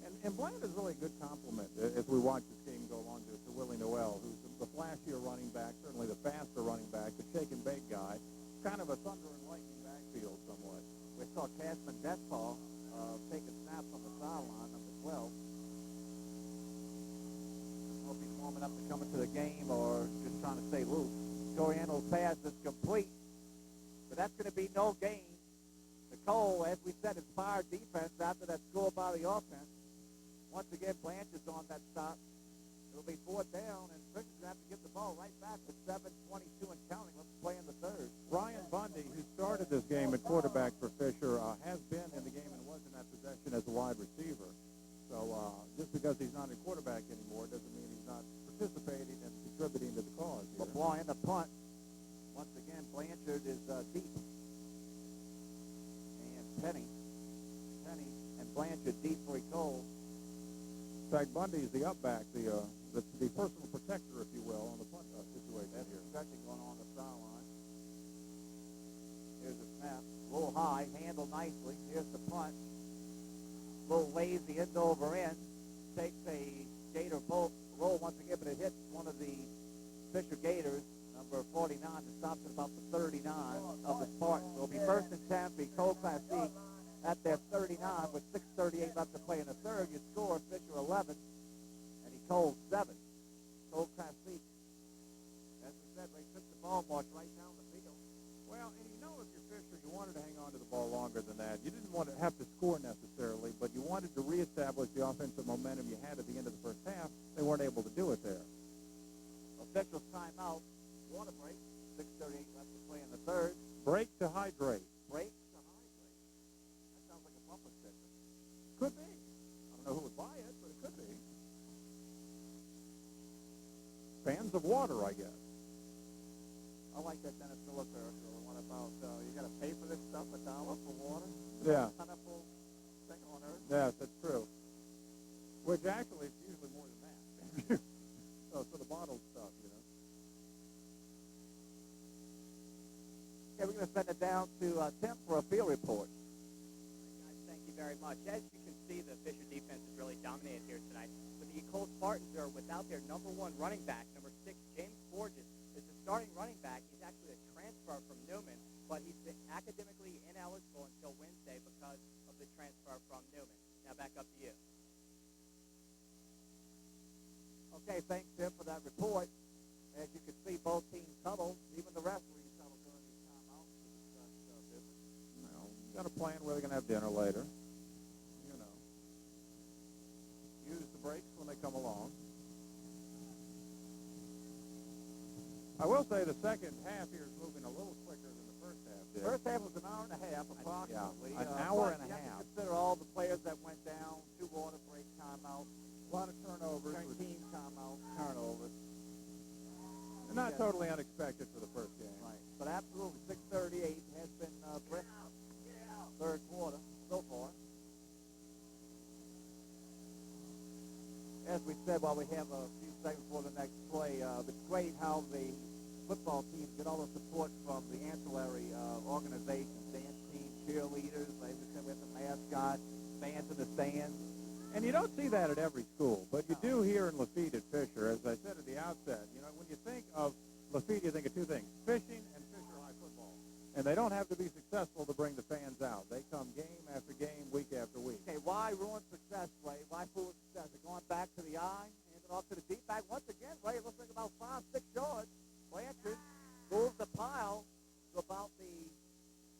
And Blanda's really a good compliment as we watch this game go along to Willie Noel, who's the flashier running back, certainly the faster running back, the shake and bake guy, kind of a thunder and lightning backfield somewhat. We saw Casman Despal taking snaps on the sideline, number 12. I hope he's warming up to come into the game or just trying to stay loose. Toriano's pass is complete, but that's going to be no gain. Ecole, as we said, inspired defense after that score by the offense. Once again, Blanchard's on that stop. It'll be 4th down, and Fisher's going to have to get the ball right back with 7:22 and counting. Let's play in the 3rd. Ryan Bundy, who started this game at quarterback for Fisher, has been in the game and was in that possession as a wide receiver. So just because he's not a quarterback anymore doesn't mean he's not participating and contributing to the cause. LeBlanc in the punt. Once again, Blanchard is deep. Penny and Blanchard deep for Ecole. In fact, Bundy is the up back, the personal protector, if you will, on the punt situation. That's the protecting going on the sideline. Here's a snap. A little high, handled nicely. Here's the punt. A little lazy, end over end. Takes a Gator roll once again, but it hits one of the Fisher Gators, number 49, and stops at about the 39 of the Spartans. So it'll be first and 10 for Ecole Classique at their 39 with 6:38 left to play in the third. You score Fisher 11 and Ecole 7. Ecole Classique, as we said, they took the ball march right down the field. Well, and you know if you're Fisher, you wanted to hang on to the ball longer than that. You didn't want to have to score necessarily, but you wanted to reestablish the offensive momentum you had at the end of the first half. They weren't able to do it there. Officials timeout, water break, 6:38 left to play in the third. Break to hydrate. Break to hydrate. That sounds like a bumper sticker. Could be. I don't know who would buy it, but it could be. Fans of water, I guess. I like that Dennis Miller commercial. The one about you got to pay for this stuff, $1 for water. Yeah. Plentiful thing on earth. Yes, that's true. Which actually is usually more than that. So for the bottled stuff, you know. Okay, we're going to send it down to Tim for a field report. Guys, thank you very much. As you can see, the Fisher defense has really dominated here tonight. But the Ecole Spartans are without their number one running back, number 6, James Forges, is the starting running back. He's actually a transfer from Newman, but he's been academically ineligible until Wednesday because of the transfer from Newman. Now back up to you. Okay, thanks, Tim, for that report. As you can see, both teams huddle, even the referees huddle during these timeouts to discuss business. Well, got a plan where they're going to have dinner later. You know. Use the breaks when they come along. I will say the second half here is moving a little quicker than the first half did. First half was an hour and a half, approximately. Yeah, an hour but and a you have half. to consider all the players that went down, 2 water break timeouts, A lot of turnovers. team timeouts, turnovers. Not totally unexpected for the first game. Right. But absolutely, 6:38 has been brisk third quarter so far. As we said, while we have a few seconds for the next play, it's great how the football teams get all the support from the ancillary organizations, dance team, cheerleaders, like we said, we have the mascot, fans in the stands. And you don't see that at every school, but you do here in Lafitte at Fisher. As I said at the outset, you know, when you think of Lafitte, you think of two things, fishing and Fisher high football. And they don't have to be successful to bring the fans out. They come game after game, week after week. Okay, why ruin success, Ray? Why fool success? They're going back to the eye, handing off to the deep back. Once again, Ray, it looks like about 5-6 yards. Blanchard moves the pile to about the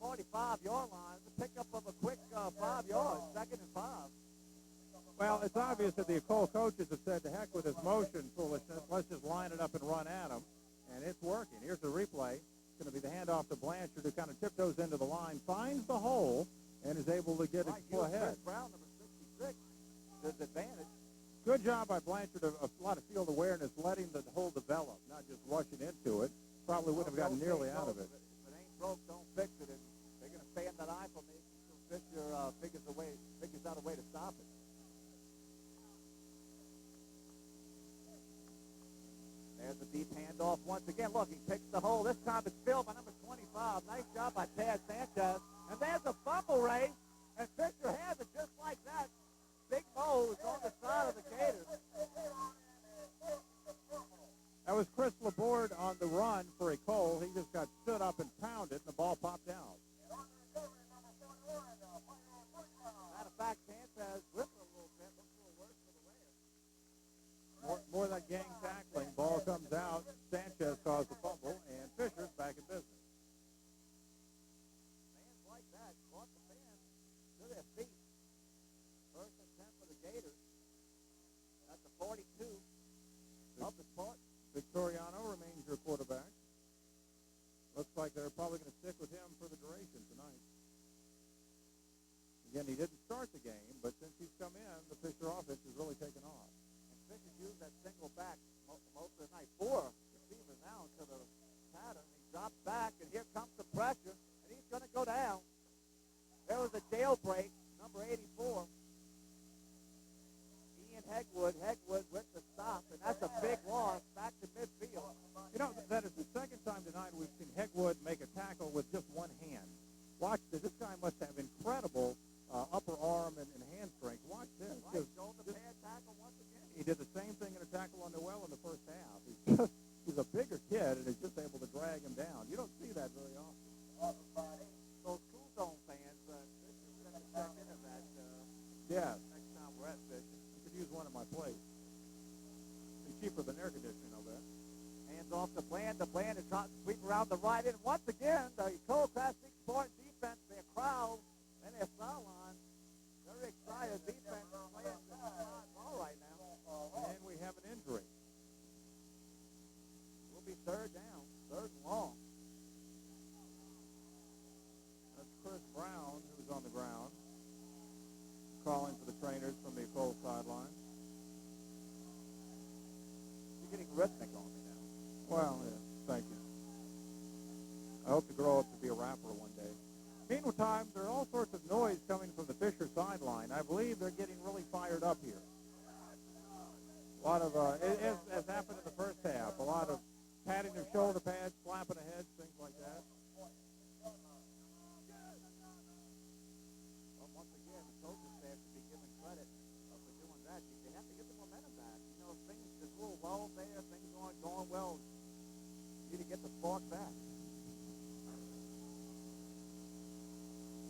45-yard line. The pickup of a quick 5 yards, 2nd and 5. Well, it's obvious that the Ecole coaches have said, to heck with this motion foolishness. Let's just line it up and run at them. And it's working. Here's the replay. It's going to be the handoff to Blanchard, who kind of tiptoes into the line, finds the hole, and is able to get it full ahead. Brown, number 66, there's advantage. Good job by Blanchard, a lot of field awareness, letting the hole develop, not just rushing into it. Probably wouldn't have gotten nearly out of it. If it ain't broke, don't fix it. And they're going to stay in that eye formation until Fisher figures out a way to stop it. There's a deep handoff once again. Look, he picks the hole. This time it's filled by number 25. Nice job by Tad Sanchez. And there's a fumble, Ray. And Fisher has it just like that. Big Mo is on the side of the Gators. That was Chris Laborde on the run for Ecole. He just got stood up and pounded, and the ball popped out. Matter of fact, Sanchez whipped a little bit. Looks a little worse for the Rams. More of that gang tackling. Ball comes out. Sanchez caused the fumble, and Fisher's back in business. Fans like that brought the fans to their feet. First and 10 for the Gators. At the 42 of the Spartans. Victoriano remains your quarterback. Looks like they're probably going to stick with him for the duration tonight. Again, he didn't start the game, but since he's come in, the Fisher offense has really taken off. And Fisher's used that single back most of the night. 4 receivers now into the pattern. He drops back, and here comes the pressure, and he's going to go down. There was a jailbreak, number 84. Ian Hegwood with the stop, and that's a big loss back to midfield. You know, that is the second time tonight we've seen Hegwood make a tackle with just one hand. He did the same thing in a tackle on Noel in the first half. He's a bigger kid and is just able to drag him down. You don't see that very often. So school zone fans, this is going to check into that Yes. next time we're at fishing. I could use one at my place. It's cheaper than air conditioning, I'll bet. Hands off to Bland. The Bland is trying to sweep around the right end. Once again, the Ecole Classique Spartan defense, their crowd and their sideline, very excited defense playing the ball right now. And we have an injury. We'll be third down, third and long. That's Chris Brown, who's on the ground, calling for the trainers from the Ecole sideline. You're getting rhythmic on me now. Well, yeah, thank you. I hope to grow up to be a rapper one day. Meantime, there are all sorts of noise coming from the Fisher sideline. I believe they're getting really fired up here. A lot of, as happened in the first half, a lot of patting of shoulder pads, slapping of heads, things like that. Well, once again, the coaches staff should be given credit for doing that. They have to get the momentum back. You know, if things just a little lull there, things aren't going well, you need to get the spark back.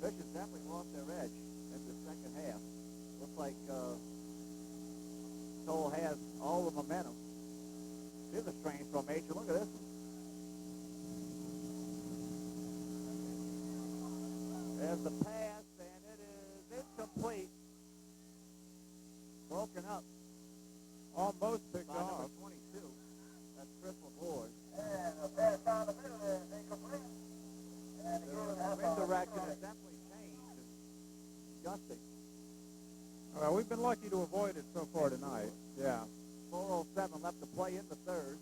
Fishers definitely lost their edge in the second half. Looks like Cole has all the momentum. Here's a strange formation. Look at this one. There's the pass, and it is incomplete. Broken up. Almost picked By off. number 22. That's Chris LaVoy. And the pass down the middle there is incomplete. And The again, wind direction has definitely changed. It's gusting. Well, we've been lucky to avoid it so far tonight. Yeah. 4:07 left to play in the third.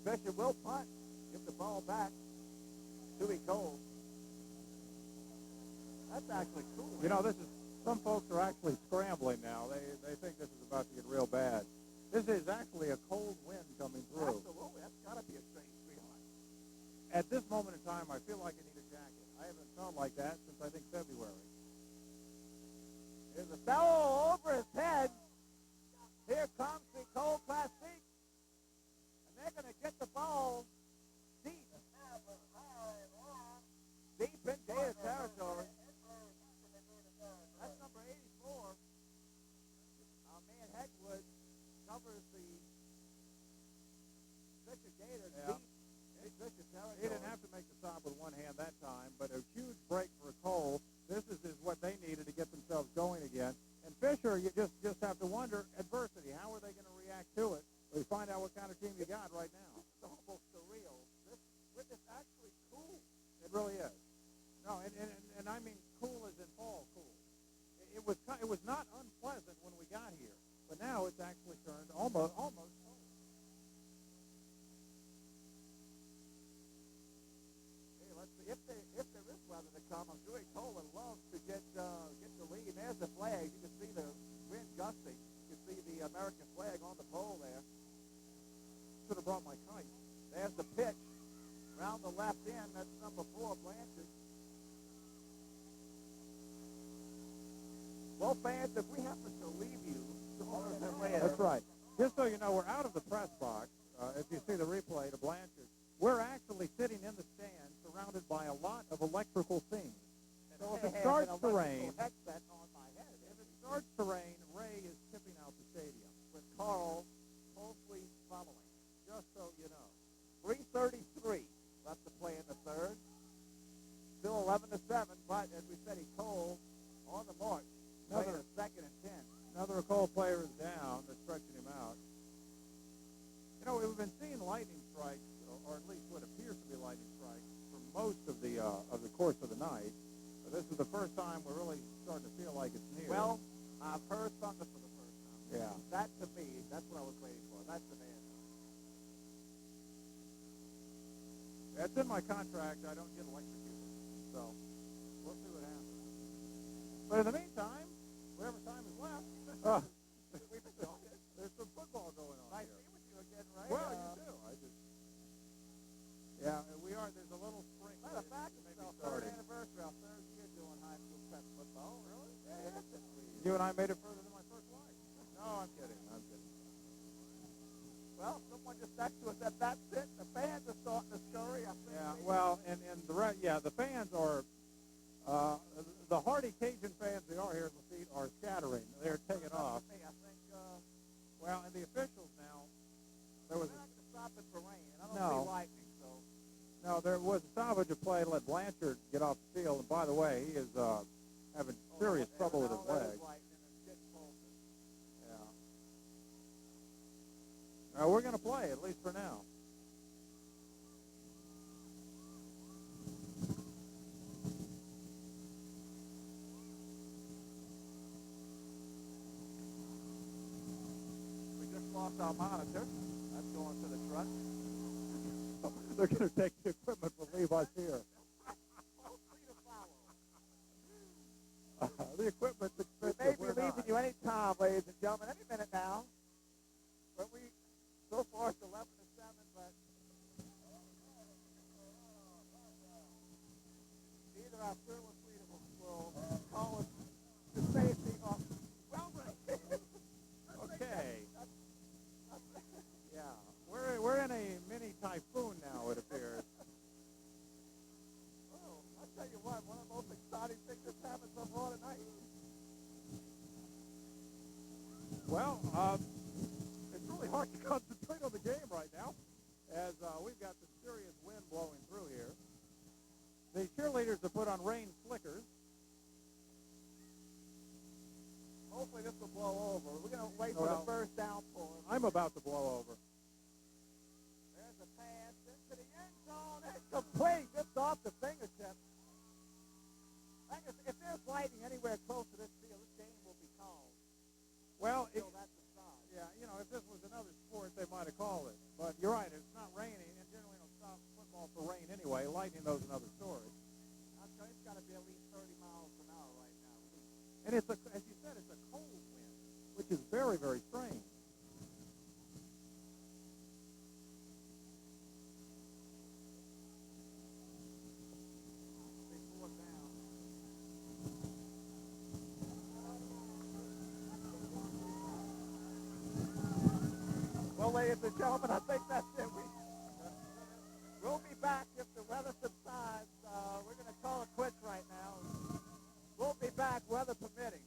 Fisher will punt. Give the ball back to Ecole. That's actually cool. You know, some folks are actually scrambling now. They think this is about to get real bad. This is actually a cold wind coming through. Absolutely. That's got to be a strange feeling. At this moment in time, I feel like I need a jacket. I haven't felt like that since, I think, February. There's a fellow over his head. Here comes the Ecole Classique. And they're going to get the ball deep. Deep in Gator territory. That's number 84. Our man Hegwood covers the Fisher Gators Yeah. deep in Fisher territory. He didn't have to make the stop with one hand that time, but a huge break for Ecole. This is what they needed to get themselves going again. And Fisher, you just have to wonder, adversity, how are they going to react to it? We find out what kind of team you got right now. It's almost surreal. This is actually cool. It really is. No, and I mean cool as in fall cool. It was not unpleasant when we got here, but now it's actually turned almost cold. Hey, let's see if there is weather to come. I'm sure Ecole would love to get the lead. There's the flag. You can see the wind gusting. You can see the American flag on the pole there. Should have brought my kite. There's the pitch around the left end. That's number 4, Blanchard. Well, fans, if we happen to leave you sooner than later. That's right. Just so you know, we're out of the press box. If you see the replay to Blanchard, we're actually sitting in the stand surrounded by a lot of electrical things. So if it starts to rain, Headset on my head. if it starts to rain, Ray is tipping out the stadium. With Carl closely following. Just so you know. 3:33 left to play in the third. Still 11-7, but as we said, Ecole on the march. Another second and 10. Another Ecole player is down. They're stretching him out. You know, we've been seeing lightning strikes, or at least what appears to be lightning strikes, for most of the course of the night. This is the first time we're really starting to feel like it's near. Well, I've heard thunder for the first time. Yeah. That, to me, that's what I was waiting for. That's the man. That's in my contract. I don't get electrocuted. So we'll see what happens. But in the meantime, whatever time is left, We've been talking. there's some football going on Nice here. to be with you again, Ray. Well, you too. Yeah, we are. There's a little spring. Matter of fact, it's our third anniversary, our third year doing high school prep football. Really? Yeah, that's it. You and I made it further than my first wife. No, I'm kidding. Well, someone just next to us said that's it. The fans are starting to scurry. I think. Yeah, well, and the fans are, the hardy Cajun fans they are here in Lafitte are scattering. They're taking off. I think Well, and the officials now, there was we're not going to stop it for rain. I don't No. see lightning, so. no, there was a salvage of play to let Blanchard get off the field. And by the way, he is having serious trouble with his Now leg. there's lightning and it's getting closer. Yeah. Now we're going to play at least for now. We just lost our monitor. That's going to the truck. They're going to take the equipment from Levi's here. The equipment's We expensive. may be We're leaving not. you any time, ladies and gentlemen, any minute now. But so far it's 11 to 7, but either our fearless leader will call us to safety or, well, Okay. Yeah, we're in a mini typhoon now, it appears. oh, I tell you what, one of the most exciting things that's happened so far tonight. Well, it's really hard to concentrate on the game right now, as we've got the serious wind blowing through here. The cheerleaders have put on rain slickers. Hopefully this will blow over. We're going to wait for Well, the first downpour. I'm about to blow over. There's a pass into the end zone. It's complete. Just off the fingertips. I guess if there's lightning anywhere close to this field, this game will be called. Well, Until that's aside. yeah, if this was another sport, they might have called it. But you're right, it's not raining, and generally don't stop football for rain anyway. Lightning, though, is another story. It's got to be at least 30 miles an hour right now. And it's, as you said, it's a cold wind, which is very, very strange. They pull it down. Well, ladies and gentlemen, I think that's it. We'll be back if the weather subsides. We're going to call it quits right now. We'll be back, weather permitting.